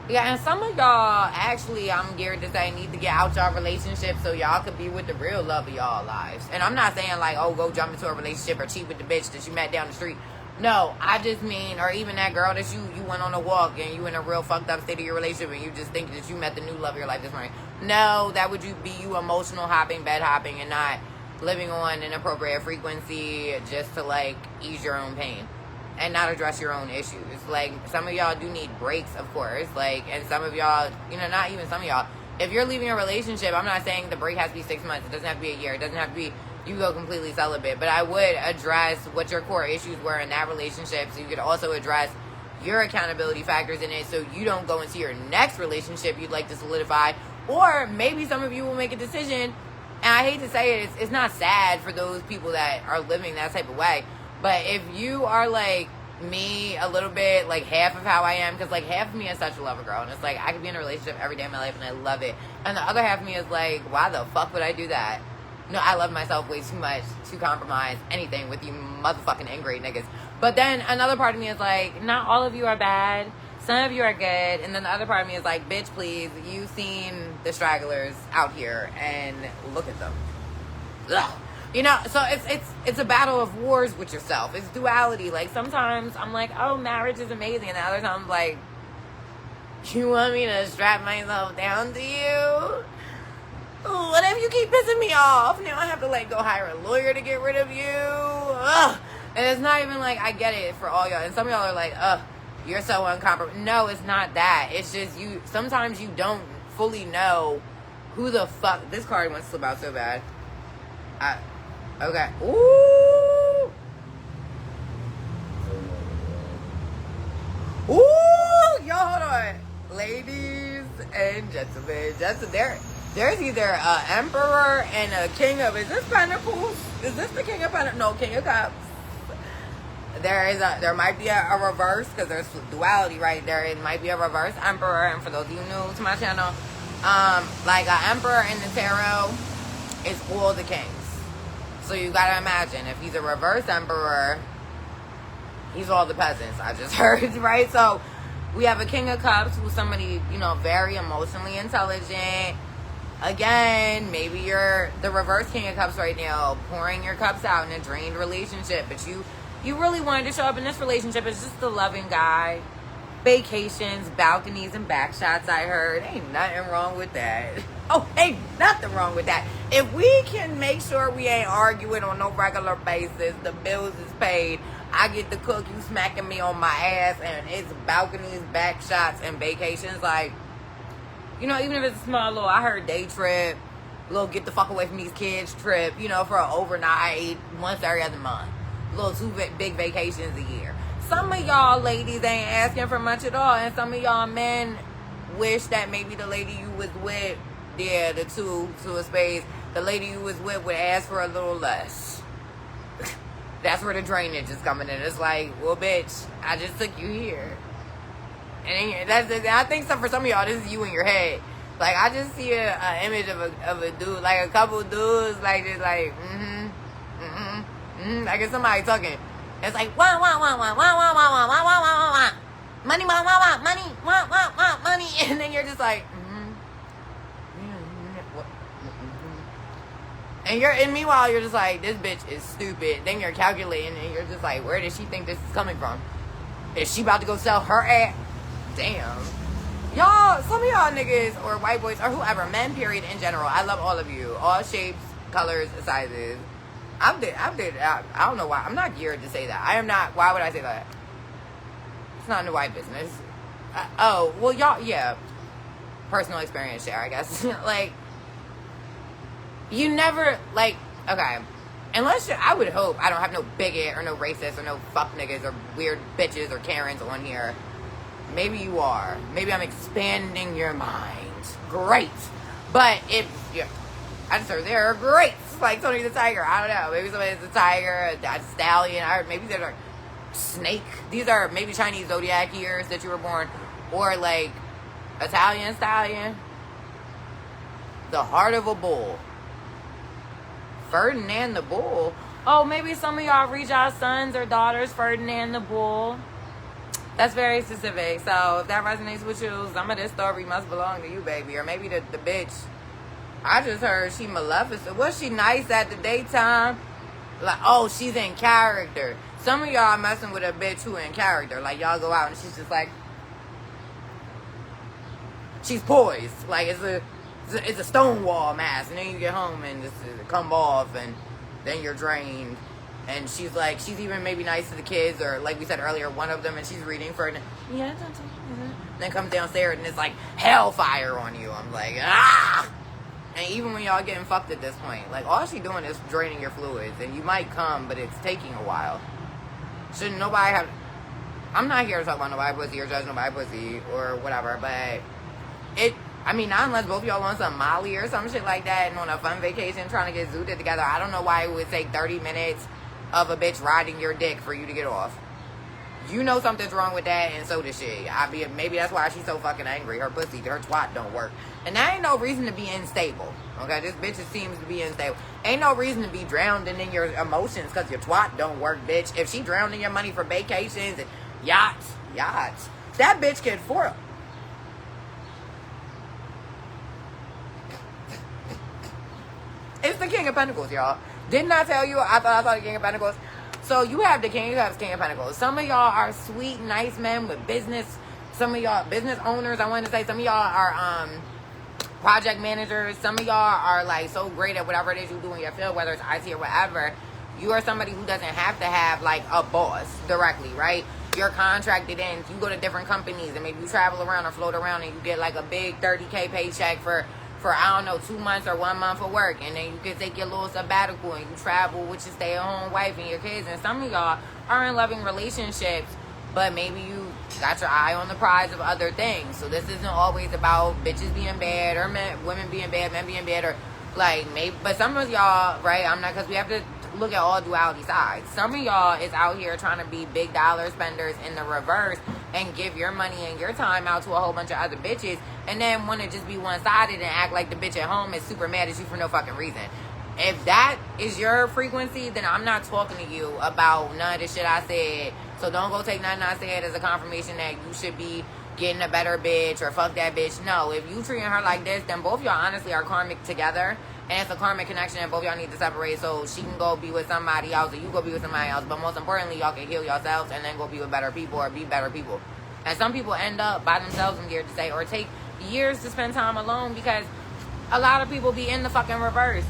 Yeah, and some of y'all, actually, I'm geared to say, need to get out y'all relationship so y'all could be with the real love of y'all lives. And I'm not saying, like, oh, go jump into a relationship or cheat with the bitch that you met down the street. No, I just mean, or even that girl that you went on a walk and you in a real fucked up state of your relationship and you just think that you met the new love of your life this morning. No, that would be you emotional hopping, bed hopping, and not living on an appropriate frequency just to like ease your own pain and not address your own issues. Like, some of y'all do need breaks, of course. Like, and some of y'all, not even some of y'all. If you're leaving a relationship, I'm not saying the break has to be 6 months. It doesn't have to be a year. It doesn't have to be you go completely celibate. But I would address what your core issues were in that relationship, so you could also address your accountability factors in it, so you don't go into your next relationship you'd like to solidify. Or maybe some of you will make a decision, and I hate to say it, it's not sad for those people that are living that type of way. But if you are like me, a little bit, like half of how I am, because like half of me is such a lover girl, and it's like I could be in a relationship every day of my life and I love it, and the other half of me is like, why the fuck would I do that? No, I love myself way too much to compromise anything with you motherfucking ingrate niggas. But then another part of me is like, not all of you are bad, some of you are good, and then the other part of me is like, bitch, please, you've seen the stragglers out here and look at them. Ugh. So it's a battle of wars with yourself. It's duality. Like, sometimes I'm like, oh, marriage is amazing, and the other time I'm like, you want me to strap myself down to you? What if you keep pissing me off? Now I have to like go hire a lawyer to get rid of you. Ugh. And it's not even like, I get it for all y'all, and some of y'all are like, ugh, you're so uncompromising. No, it's not that. It's just you. Sometimes you don't fully know who the fuck. This card wants to slip out so bad. Okay. Ooh. Ooh. Yo, hold on. Ladies and gentlemen. There's either an emperor and a king of... Is this Pentacles? Is this the king of Pentacles? No, king of cups. There might be a reverse, because there's duality right there. It might be a reverse emperor. And for those of you new to my channel, like an emperor in the tarot is all the kings. So you gotta imagine, if he's a reverse emperor, he's all the peasants, I just heard, right? So we have a king of cups, who's somebody, very emotionally intelligent. Again, maybe you're the reverse king of cups right now, pouring your cups out in a drained relationship, but you really wanted to show up in this relationship as just a loving guy. Vacations, balconies, and back shots, I heard. Ain't nothing wrong with that. Oh, ain't nothing wrong with that. If we can make sure we ain't arguing on no regular basis, the bills is paid, I get to cook, you smacking me on my ass, and it's balconies, back shots, and vacations, like, even if it's a small little, I heard day trip, little get the fuck away from these kids trip, for an overnight, once every other month. Little 2 big vacations a year. Some of y'all ladies ain't asking for much at all, and some of y'all men wish that maybe the lady you was with, the 2 of spades, the lady you was with would ask for a little less. That's where the drainage is coming in. It's like, well, bitch, I just took you here. And I think for some of y'all, this is you in your head. Like, I just see an image of a dude, like a couple dudes, like, just like, like it's somebody talking. It's like, money, money, and then you're just like, and meanwhile you're just like, this bitch is stupid. Then you're calculating, and you're just like, where does she think this is coming from? Is she about to go sell her ass? Damn. Y'all, some of y'all niggas, or white boys, or whoever, men, period, in general, I love all of you. All shapes, colors, sizes. I don't know why. I'm not geared to say that. I am not. Why would I say that? It's not in the white business. Well, y'all, yeah. Personal experience share, I guess. Like, you never, like, okay. Unless I would hope I don't have no bigot or no racist or no fuck niggas or weird bitches or Karens on here. Maybe you are. Maybe I'm expanding your mind. Great. But I just heard they're great. Like Tony the Tiger. I don't know. Maybe somebody's a tiger, a stallion. Maybe they're snake. These are maybe Chinese zodiac years that you were born. Or like Italian stallion. The heart of a bull. Ferdinand the Bull. Oh, maybe some of y'all read y'all sons or daughters Ferdinand the Bull. That's very specific. So if that resonates with you, some of this story must belong to you, baby. Or maybe the bitch. I just heard she maleficent. Was she nice at the daytime? Like, oh, she's in character. Some of y'all messing with a bitch who in character. Like, y'all go out and she's just like, she's poised. Like, it's a Stonewall mask. And then you get home and it come off and then you're drained. And she's like, she's even maybe nice to the kids, or like we said earlier, one of them, and she's reading for it. Yeah, then comes downstairs and it's like hellfire on you. I'm like, ah! And even when y'all getting fucked at this point, like, all she doing is draining your fluids. And you might come, but it's taking a while. Shouldn't nobody have... I'm not here to talk about nobody pussy or judge nobody pussy or whatever, but I mean, not unless both of y'all on some Molly or some shit like that and on a fun vacation trying to get zooted together. I don't know why it would take 30 minutes of a bitch riding your dick for you to get off. You know something's wrong with that, and so does she. Maybe that's why she's so fucking angry. Her pussy, her twat don't work. And that ain't no reason to be unstable. Okay, this bitch seems to be unstable. Ain't no reason to be drowned in your emotions because your twat don't work, bitch. If she drowned in your money for vacations and yachts, that bitch can afford. It's the King of Pentacles, y'all. Didn't I tell you? I thought the King of Pentacles. So you have the King, you have the King of Pentacles. Some of y'all are sweet, nice men with business. Some of y'all business owners, I want to say. Some of y'all are project managers. Some of y'all are like so great at whatever it is you do in your field, whether it's IT or whatever. You are somebody who doesn't have to have like a boss directly, right? You're contracted in. You go to different companies and maybe you travel around or float around and you get like a big 30K paycheck for I don't know, 2 months or 1 month of work, and then you can take your little sabbatical and you travel with your stay-at-home wife and your kids. And some of y'all are in loving relationships, but maybe you got your eye on the prize of other things. So this isn't always about bitches being bad or women being bad, men being bad, or like maybe. But some of y'all, right? I'm not, because we have to look at all duality sides. Some of y'all is out here trying to be big dollar spenders in the reverse and give your money and your time out to a whole bunch of other bitches, and then want to just be one-sided and act like the bitch at home is super mad at you for no fucking reason. If that is your frequency, then I'm not talking to you about none of the shit I said. So don't go take nothing I said as a confirmation that you should be getting a better bitch or fuck that bitch. No, if you treating her like this, then both y'all honestly are karmic together. And it's a karmic connection and both y'all need to separate so she can go be with somebody else or you go be with somebody else. But most importantly, y'all can heal yourselves and then go be with better people or be better people. And some people end up by themselves, I'm here to say, or take years to spend time alone because a lot of people be in the fucking reverse.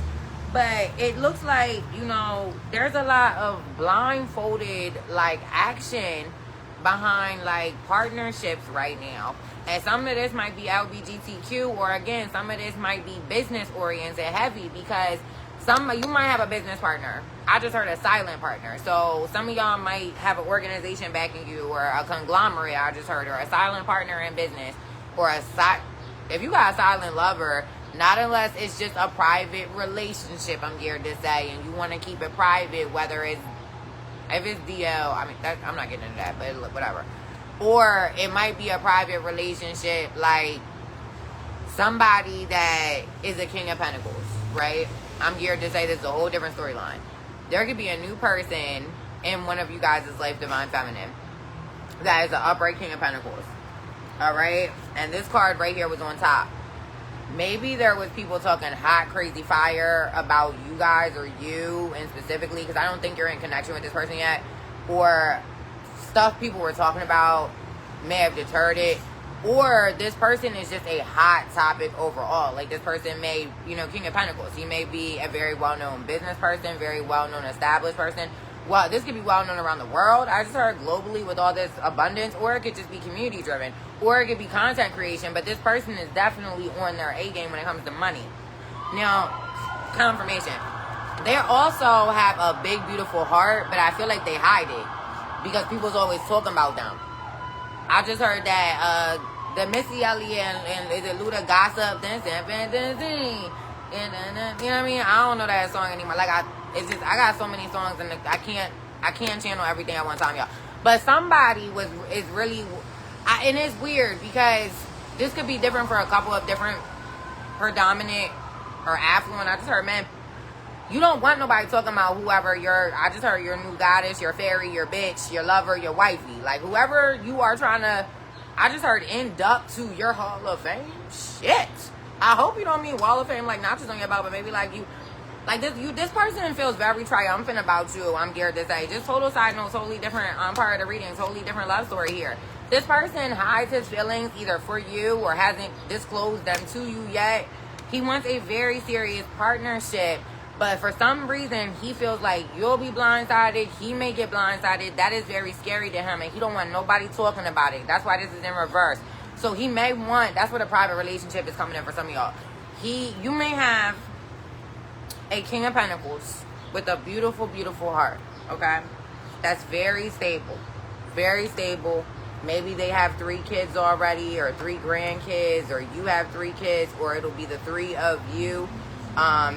But it looks like, you know, there's a lot of blindfolded, like, action behind, like, partnerships right now. And some of this might be LGBTQ, or again, some of this might be business oriented heavy because you might have a business partner. I just heard a silent partner. So some of y'all might have an organization backing you, or a conglomerate, I just heard, or a silent partner in business, or if you got a silent lover, not unless it's just a private relationship, I'm here to say, and you want to keep it private, whether if it's DL, I mean, I'm not getting into that, but whatever. Or it might be a private relationship, like somebody that is a King of Pentacles, right? I'm here to say this is a whole different storyline. There could be a new person in one of you guys' life, Divine Feminine, that is an upright King of Pentacles. All right? And this card right here was on top. Maybe there was people talking hot, crazy fire about you guys or you, and specifically, because I don't think you're in connection with this person yet, or stuff people were talking about may have deterred it, or this person is just a hot topic overall. Like, this person may, King of Pentacles, he may be a very well-known business person, very well-known established person. Well, this could be well-known around the world. I just heard globally with all this abundance, or it could just be community-driven, or it could be content creation, but this person is definitely on their A game when it comes to money. Now, confirmation. They also have a big, beautiful heart, but I feel like they hide it because people's always talking about them. I just heard that the Missy Elliott and is it Luda Gossip, you know what I mean? I don't know that song anymore. Like, I got so many songs and I can't channel everything at one time, y'all. But somebody is really, and it's weird because this could be different for a couple of different predominant or affluent. I just heard, man, you don't want nobody talking about whoever I just heard your new goddess, your fairy, your bitch, your lover, your wifey. Like, whoever you are trying to, I just heard induct to your Hall of Fame. Shit. I hope you don't mean Wall of Fame, like not just on your belt, but maybe like you Like this person feels very triumphant about you. I'm scared to say. Just total side note, totally different part of the reading, totally different love story here. This person hides his feelings either for you or hasn't disclosed them to you yet. He wants a very serious partnership, but for some reason he feels like you'll be blindsided. He may get blindsided. That is very scary to him, and he don't want nobody talking about it. That's why this is in reverse. So he may want. That's where the private relationship is coming in for some of y'all. You may have a King of Pentacles with a beautiful, beautiful heart, okay? That's very stable. Very stable. Maybe they have 3 kids already or 3 grandkids, or you have 3 kids, or it'll be the 3 of you.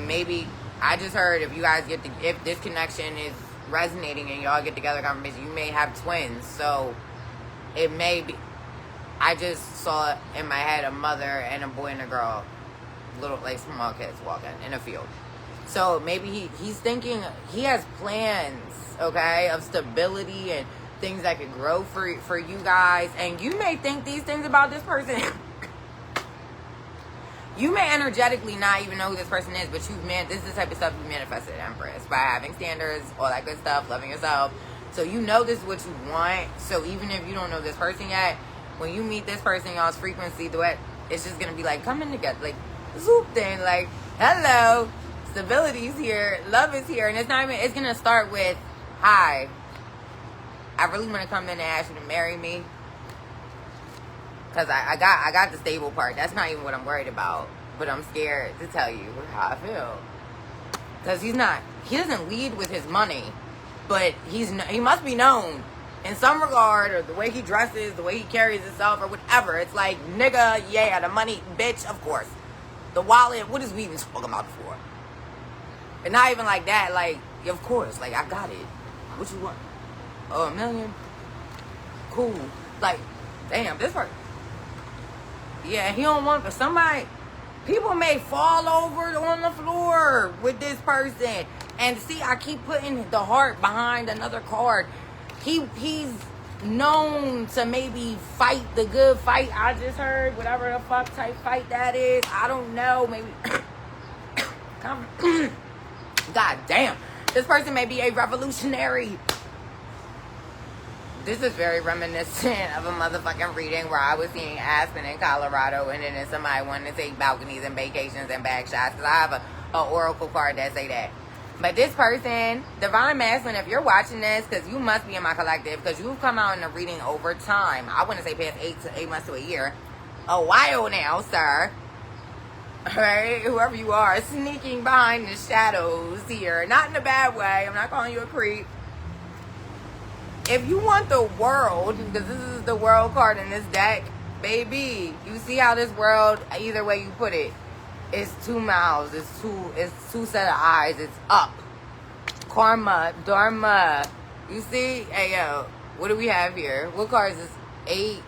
Maybe, I just heard if you guys if this connection is resonating and y'all get together confirmation, you may have twins. So it may be, I just saw in my head a mother and a boy and a girl, little, like small kids walking in a field. So maybe he's thinking, he has plans, okay, of stability and things that could grow for you guys. And you may think these things about this person. You may energetically not even know who this person is, but this is the type of stuff you manifested, Empress, by having standards, all that good stuff, loving yourself. So you know this is what you want. So even if you don't know this person yet, when you meet this person, y'all's frequency, it's just going to be like coming together, like zoop thing, like, hello. Stability is here, love is here, and it's gonna start with, hi, I really want to come in and ask you to marry me, because I got the stable part. That's not even what I'm worried about, but I'm scared to tell you how I feel, because he doesn't lead with his money, but he must be known in some regard, or the way he dresses, the way he carries himself, or whatever. It's like, nigga, yeah, the money, bitch, of course, the wallet, what is we even talking about before? And not even like that, like, of course, like, I got it. What you want? Oh, $1 million? Cool. Like, damn, this part. Yeah, he don't want, but people may fall over on the floor with this person. And see, I keep putting the heart behind another card. He's known to maybe fight the good fight I just heard, whatever the fuck type fight that is. I don't know, maybe. God damn. This person may be a revolutionary. This is very reminiscent of a motherfucking reading where I was seeing Aspen in Colorado, and then somebody wanted to take balconies and vacations and bag shots, because I have a oracle card that say that. But this person, Divine Masculine, if you're watching this, because you must be in my collective, because you've come out in the reading over time. I wouldn't say past 8 months to a year. A while now, sir. Alright, whoever you are, sneaking behind the shadows here. Not in a bad way. I'm not calling you a creep. If you want the world, because this is the world card in this deck, baby, you see how this world, either way you put it, it's 2 mouths, it's two set of eyes, it's up. Karma, Dharma. You see? Hey, yo, what do we have here? What card is this? 8,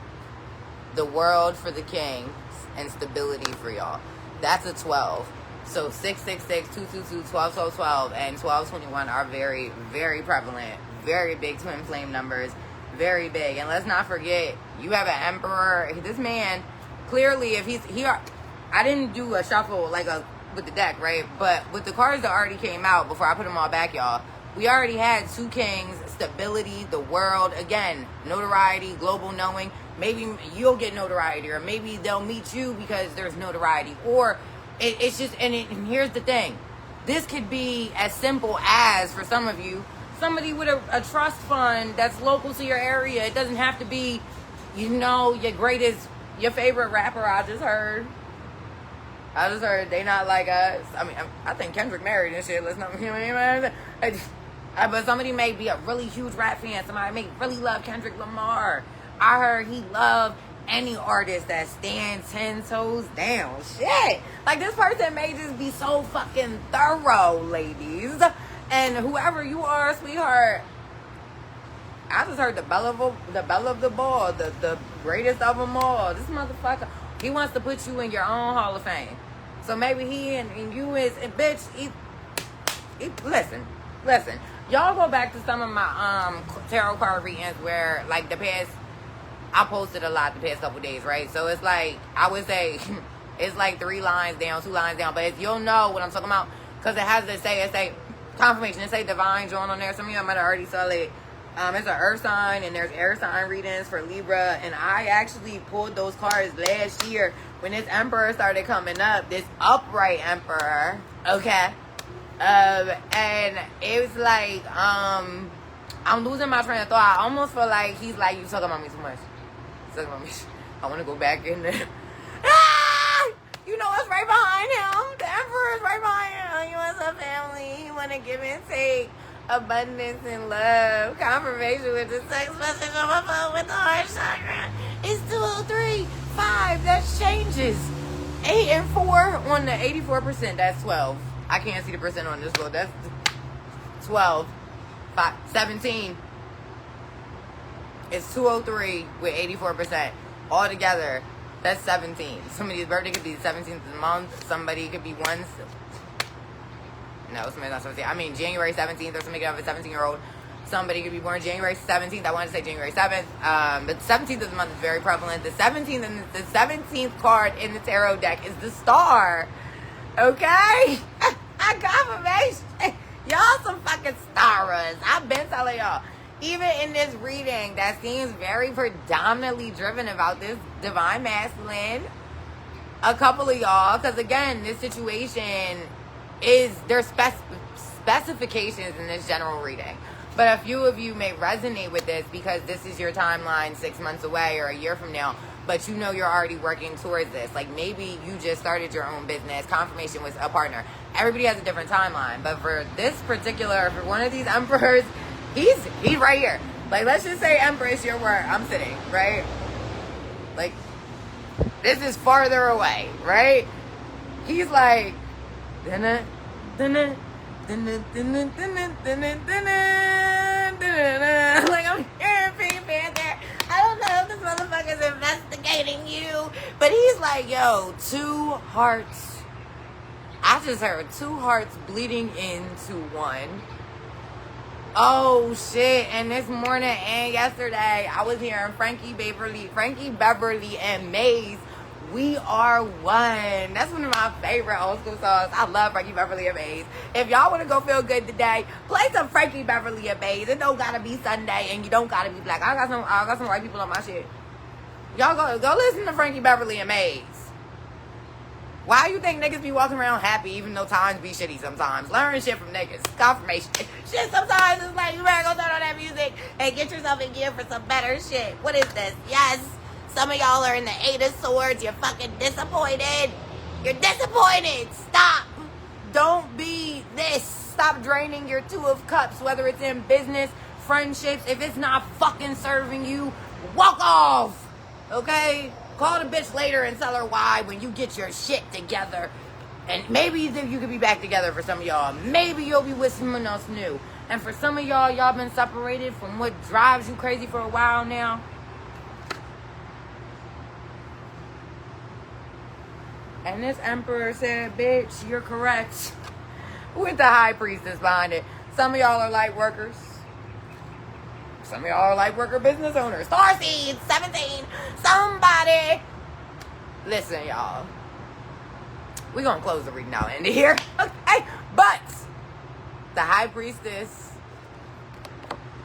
the world for the king, and stability for y'all. That's a 12. So 666, 222, 12, 12, 12, and 1221 are very, very prevalent. Very big twin flame numbers. Very big. And let's not forget, you have an emperor. This man, clearly, if he's here, I didn't do a shuffle with the deck, right? But with the cards that already came out before I put them all back, y'all, we already had 2 kings, stability, the world, again, notoriety, global knowing. Maybe you'll get notoriety, or maybe they'll meet you because there's notoriety. Or it's just, and here's the thing. This could be as simple as, for some of you, somebody with a trust fund that's local to your area. It doesn't have to be, your favorite rapper. I just heard they not like us. I mean, I think Kendrick married and shit. Let's not, but somebody may be a really huge rap fan. Somebody may really love Kendrick Lamar. I heard he loved any artist that stands 10 toes down. Shit. Like, this person may just be so fucking thorough, ladies. And whoever you are, sweetheart, I just heard the belle of the ball, the greatest of them all. This motherfucker, he wants to put you in your own Hall of Fame. So maybe he and you is, and bitch, listen. Y'all go back to some of my tarot card readings where, like, I posted a lot the past couple days, right? So it's like, I would say, it's like 3 lines down, 2 lines down. But if you'll know what I'm talking about, Because it say confirmation. It say divine join on there. Some of y'all might have already saw it. It's an earth sign, and there's air sign readings for Libra. And I actually pulled those cards last year when this emperor started coming up, this upright emperor. Okay. And it was like, I'm losing my train of thought. I almost feel like he's like, you talking about me too much. You talking about me. I want to go back in there. You know what's right behind him? The emperor is right behind him. He wants a family. He want to give and take. Abundance and love. Confirmation with the text message on my phone with the heart chakra. It's 203. 5. That changes. 8 and 4 on the 84%. That's 12. I can't see the percent on this road. That's 12. 5. 17. It's 203 with 84%. All together, that's 17. Somebody's birthday could be the 17th of the month. Somebody could be one. No, somebody's not 17. I mean, January 17th, or somebody could have a 17-year-old. Somebody could be born January 17th. I wanted to say January 7th. But the 17th of the month is very prevalent. The 17th and the 17th card in the tarot deck is the star. Okay? I confirmation. Y'all some fucking stars. I've been telling y'all. Even in this reading, that seems very predominantly driven about this divine masculine. A couple of y'all, because again, this situation is, there's specifications in this general reading. But a few of you may resonate with this because this is your timeline 6 months away or a year from now. But you know you're already working towards this. Like maybe you just started your own business. Confirmation with a partner. Everybody has a different timeline. But for this particular, for one of these emperors, he's right here. Like let's just say Empress, you're where I'm sitting, right? Like this is farther away, right? He's like, like I'm hearing Pink Panther. I don't know if this motherfucker's investigating you, but he's like, yo, 2 hearts. I just heard 2 hearts bleeding into one. Oh shit! And this morning and yesterday, I was hearing Frankie Beverly, and Maze. We are one. That's one of my favorite old school songs. I love Frankie Beverly and Maze. If y'all want to go feel good today, play some Frankie Beverly and Maze. It don't gotta be Sunday, and you don't gotta be black. I got some white people on my shit. Y'all go listen to Frankie Beverly and Maze. Why you think niggas be walking around happy even though times be shitty sometimes? Learn shit from niggas. Confirmation. Shit sometimes is like, you better go turn on that music and get yourself in gear for some better shit. What is this? Yes. Some of y'all are in the 8 of Swords. You're fucking disappointed. You're disappointed. Stop. Don't be this. Stop draining your 2 of Cups, whether it's in business, friendships. If it's not fucking serving you, walk off. Okay? Call the bitch later and tell her why when you get your shit together. And maybe you think you could be back together for some of y'all. Maybe you'll be with someone else new. And for some of y'all been separated from what drives you crazy for a while now. And this emperor said, bitch, you're correct. With the high priestess behind it. Some of y'all are light workers. Some of y'all are light worker business owners. Starseed 17. Somebody. Listen, y'all. We're going to close the reading out and end it here. Okay. But the high priestess.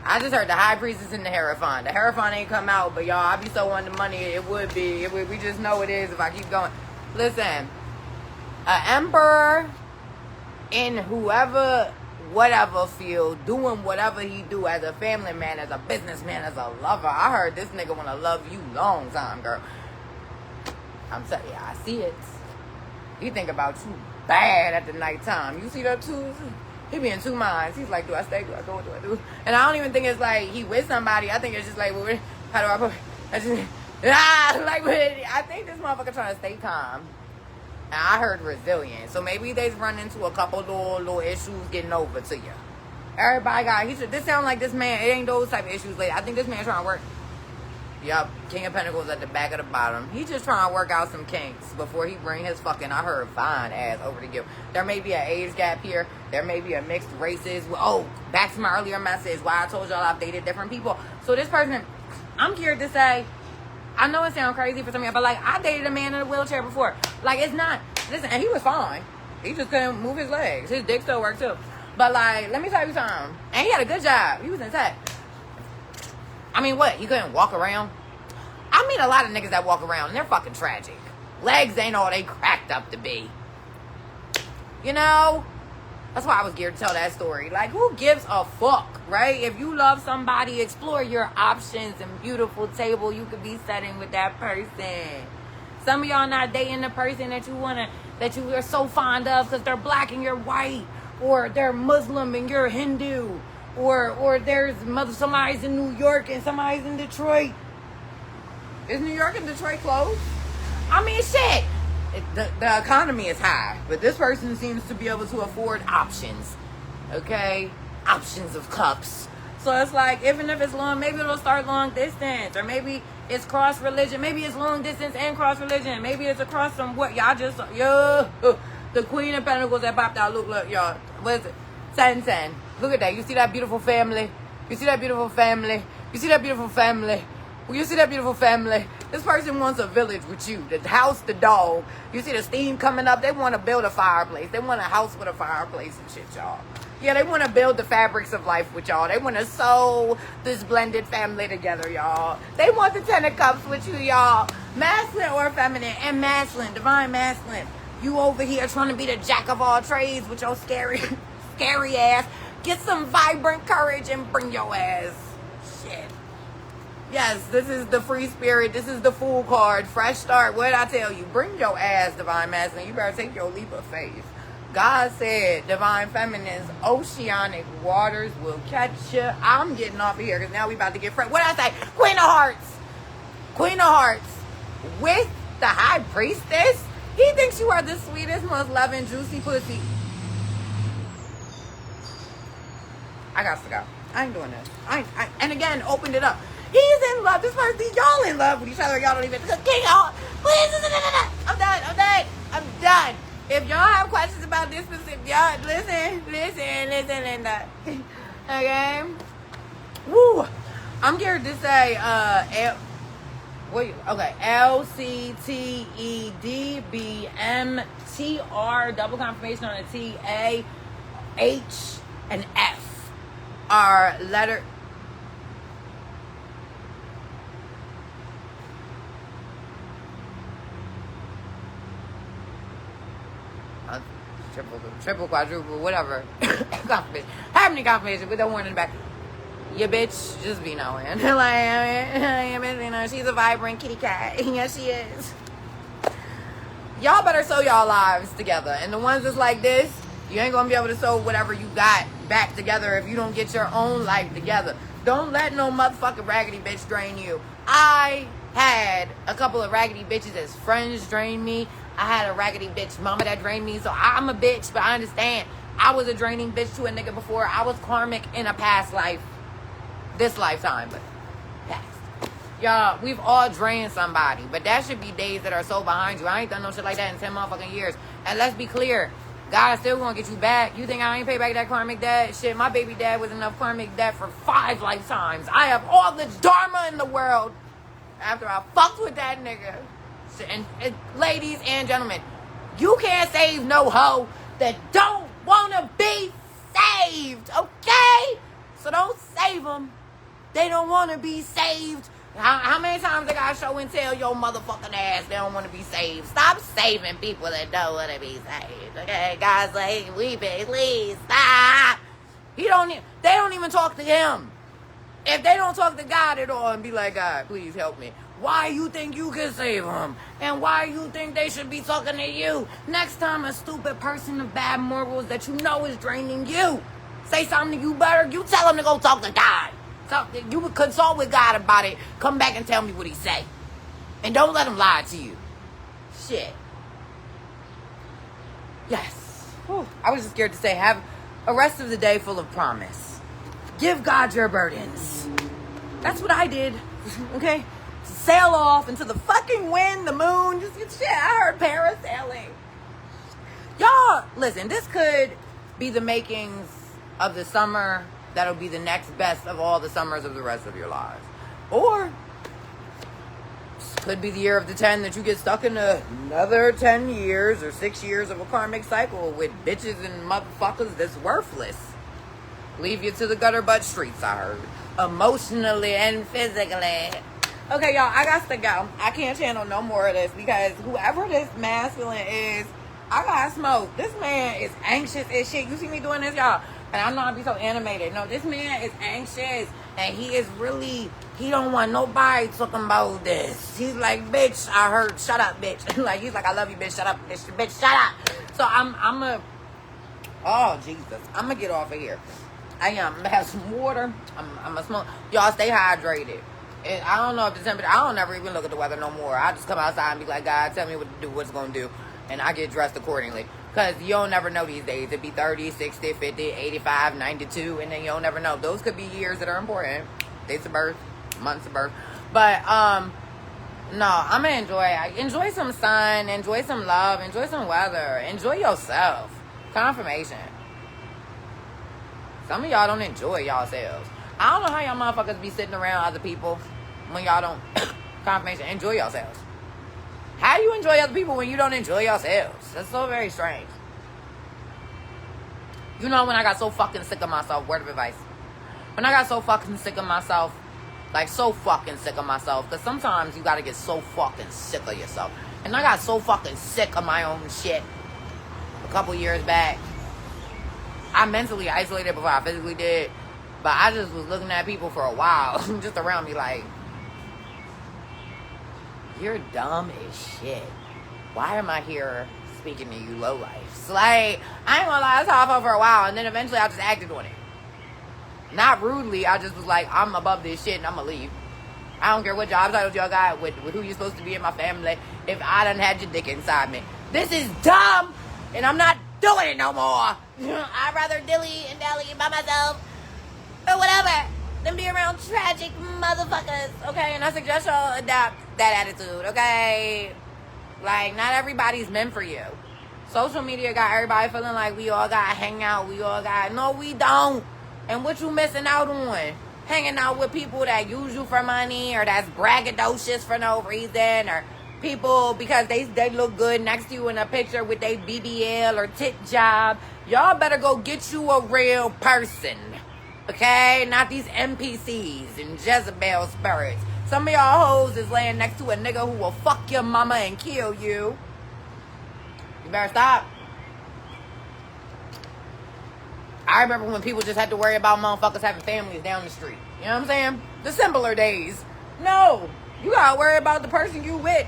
I just heard the high priestess and the Hierophant. The Hierophant ain't come out, but y'all, I be so on the money. It would be. We just know it is if I keep going. Listen. An emperor in whoever, whatever field, doing whatever he do as a family man, as a businessman, as a lover. I heard this nigga want to love you long time, girl. I'm telling you, I see it. He think about you bad at the nighttime. You see that too? He be in 2 minds. He's like, do I stay? Do I go? Do I do? And I don't even think it's like he with somebody. I think it's just like, well, how do I put? I think this motherfucker trying to stay calm. And I heard resilient. So maybe they've run into a couple little issues getting over to you. Everybody got, this sound like this man, it ain't those type of issues later. I think this man trying to work. Yup, King of Pentacles at the back of the bottom. He just trying to work out some kinks before he bring his fucking, I heard, fine ass over to you. There may be an age gap here. There may be a mixed races. Oh, back to my earlier message, why I told y'all I've dated different people. So this person, I'm scared to say, I know it sounds crazy for some of y'all, but like I dated a man in a wheelchair before. Like it's not, listen, and he was fine. He just couldn't move his legs. His dick still worked too. But like, let me tell you something. And he had a good job. He was intact. I mean, what? He couldn't walk around? I mean, a lot of niggas that walk around, and they're fucking tragic. Legs ain't all they cracked up to be. You know? That's why I was geared to tell that story. Like, who gives a fuck, right? If you love somebody, explore your options and beautiful table you could be setting with that person. Some of y'all not dating the person that you are so fond of because they're black and you're white, or they're Muslim and you're Hindu, or there's somebody's in New York and somebody's in Detroit. Is New York and Detroit closed? I mean, shit. The economy is high, but this person seems to be able to afford options. Okay? Options of cups. So it's like, even if it's long, maybe it'll start long distance, or maybe it's cross religion. Maybe it's long distance and cross religion. Maybe it's across some what? Y'all just, the Queen of Pentacles that popped out. Look, y'all. What is it? 10. Look at that. You see that beautiful family? You see that beautiful family? You see that beautiful family? You see that beautiful family? This person wants a village with you. The house, the dog. You see the steam coming up? They want to build a fireplace. They want a house with a fireplace and shit, y'all. Yeah, they want to build the fabrics of life with y'all. They want to sew this blended family together, y'all. They want the 10 of cups with you, y'all. Masculine or feminine, and masculine, divine masculine. You over here trying to be the jack of all trades with your scary ass. Get some vibrant courage and bring your ass. Shit. Yes, this is the free spirit. This is the Fool card. Fresh start. What did I tell you? Bring your ass, divine masculine. You better take your leap of faith. God said, divine feminines, oceanic waters will catch you. I'm getting off of here because now we about to get fresh. What did I say? Queen of Hearts. Queen of Hearts. With the High Priestess. He thinks you are the sweetest, most loving, juicy pussy. I got to go. I ain't doing this. And again, opened it up. He's in love. This person, y'all in love with each other. Y'all don't even. Please. I'm done. If y'all have questions about this specific, y'all listen, and okay. Woo. I'm geared to say LCTEDBMTR, double confirmation on a T, A, H, and F are letter. Triple, quadruple, whatever. Confirmation. Have any confirmation with that warning in the back. Your bitch just be knowing. Like, she's a vibrant kitty cat. Yes, she is. Y'all better sew y'all lives together. And the ones that's like this, you ain't gonna be able to sew whatever you got back together if you don't get your own life together. Don't let no motherfucking raggedy bitch drain you. I had a couple of raggedy bitches as friends drain me. I had a raggedy bitch mama that drained me. So I'm a bitch, but I understand. I was a draining bitch to a nigga before. I was karmic in a past life. This lifetime, but past. Y'all, we've all drained somebody. But that should be days that are so behind you. I ain't done no shit like that in 10 motherfucking years. And let's be clear. God's still gonna get you back. You think I ain't pay back that karmic debt? Shit, my baby dad was enough karmic debt for 5 lifetimes. I have all the dharma in the world after I fucked with that nigga. And ladies and gentlemen, you can't save no hoe that don't want to be saved, okay? So don't save them. They don't want to be saved. How many times I got to show and tell your motherfucking ass they don't want to be saved? Stop saving people that don't want to be saved, okay? God's like, please stop. They don't even talk to him. If they don't talk to God at all and be like, God, please help me. Why you think you can save them? And why you think they should be talking to you? Next time a stupid person of bad morals that you know is draining you say something to you better, you tell them to go talk to God. So you would consult with God about it. Come back and tell me what he say. And don't let him lie to you. Shit. Yes. Whew. I was just scared to say, have a rest of the day full of promise. Give God your burdens. That's what I did. Okay? Sail off into the fucking wind, the moon. Just shit. I heard parasailing. Y'all, listen, this could be the makings of the summer that'll be the next best of all the summers of the rest of your lives. Or could be the year of the 10 that you get stuck in another 10 years or 6 years of a karmic cycle with bitches and motherfuckers that's worthless. Leave you to the gutter butt streets, I heard. Emotionally and physically. Okay, y'all, I got to go. I can't channel no more of this because whoever this masculine is, I got smoke. This man is anxious as shit. You see me doing this, y'all? And I'm not be so animated. No, this man is anxious. And he is really, he don't want nobody talking about this. He's like, bitch, I heard, shut up, bitch. Like, he's like, I love you, bitch, shut up, bitch, shut up. So oh, Jesus. I'm going to get off of here. I'm going to have some water. I'm going to smoke. Y'all stay hydrated. And I don't know if the temperature, I don't ever even look at the weather no more. I just come outside and be like, God, tell me what to do, what's going to do. And I get dressed accordingly. Because you don't never know these days. It'd be 30, 60, 50, 85, 92. And then you don't never know. Those could be years that are important. Dates of birth, months of birth. But, no, I'm going to enjoy some sun. Enjoy some love. Enjoy some weather. Enjoy yourself. Confirmation. Some of y'all don't enjoy yourselves. I don't know how y'all motherfuckers be sitting around other people when y'all don't confirmation. Enjoy yourselves. How do you enjoy other people when you don't enjoy yourselves? That's so very strange. You know when I got so fucking sick of myself, word of advice. When I got so fucking sick of myself, like so fucking sick of myself, because sometimes you gotta get so fucking sick of yourself. And I got so fucking sick of my own shit a couple years back. I mentally isolated before I physically did. But I just was looking at people for a while, just around me like, you're dumb as shit. Why am I here speaking to you lowlifes? Like, I ain't gonna lie, I was off for a while, and then eventually I just acted on it. Not rudely, I just was like, I'm above this shit and I'm gonna leave. I don't care what job title y'all got, with who you're supposed to be in my family, if I done had your dick inside me. This is dumb, and I'm not doing it no more. I'd rather dilly and dally by myself. Or whatever, than be around tragic motherfuckers, okay? And I suggest y'all adopt that attitude, okay? Like, not everybody's meant for you. Social media got everybody feeling like we all got to hang out, no, we don't. And what you missing out on? Hanging out with people that use you for money, or that's braggadocious for no reason, or people because they look good next to you in a picture with their BBL or tit job. Y'all better go get you a real person. Okay? Not these NPCs and Jezebel spirits. Some of y'all hoes is laying next to a nigga who will fuck your mama and kill you. You better stop. I remember when people just had to worry about motherfuckers having families down the street. You know what I'm saying? The simpler days. No. You gotta worry about the person you with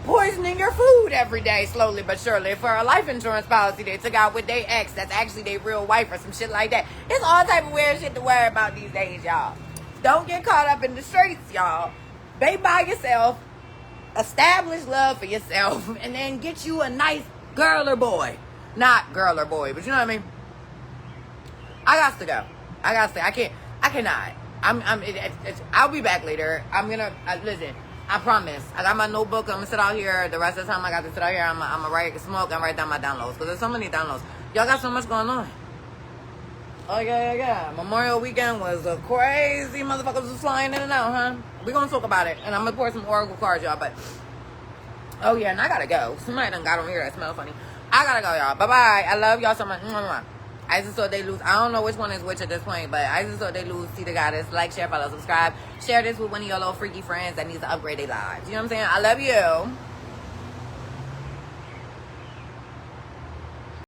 poisoning your food every day, slowly but surely, for a life insurance policy they took out with their ex that's actually their real wife or some shit like that. It's all type of weird shit to worry about these days, y'all. Don't get caught up in the streets, y'all. Be by yourself, establish love for yourself, and then get you a nice girl or boy. Not girl or boy, but you know what I mean? I got to go. I cannot. I'll be back later. I'm gonna, listen, I promise. I got my notebook. I'm gonna sit out here. The rest of the time I got to sit out here. I'm gonna write, smoke, and write down my downloads. Because there's so many downloads. Y'all got so much going on. Oh, yeah. Memorial weekend was a crazy motherfuckers was flying in and out, huh? We're gonna talk about it. And I'm gonna pour some Oracle cards, y'all. But, oh, yeah, and I gotta go. Somebody done got on here that smells funny. I gotta go, y'all. Bye-bye. I love y'all so much. I just thought they lose. I don't know which one is which at this point, but I just thought they lose. See the goddess. Like, share, follow, subscribe. Share this with one of your little freaky friends that needs to upgrade their lives. You know what I'm saying? I love you.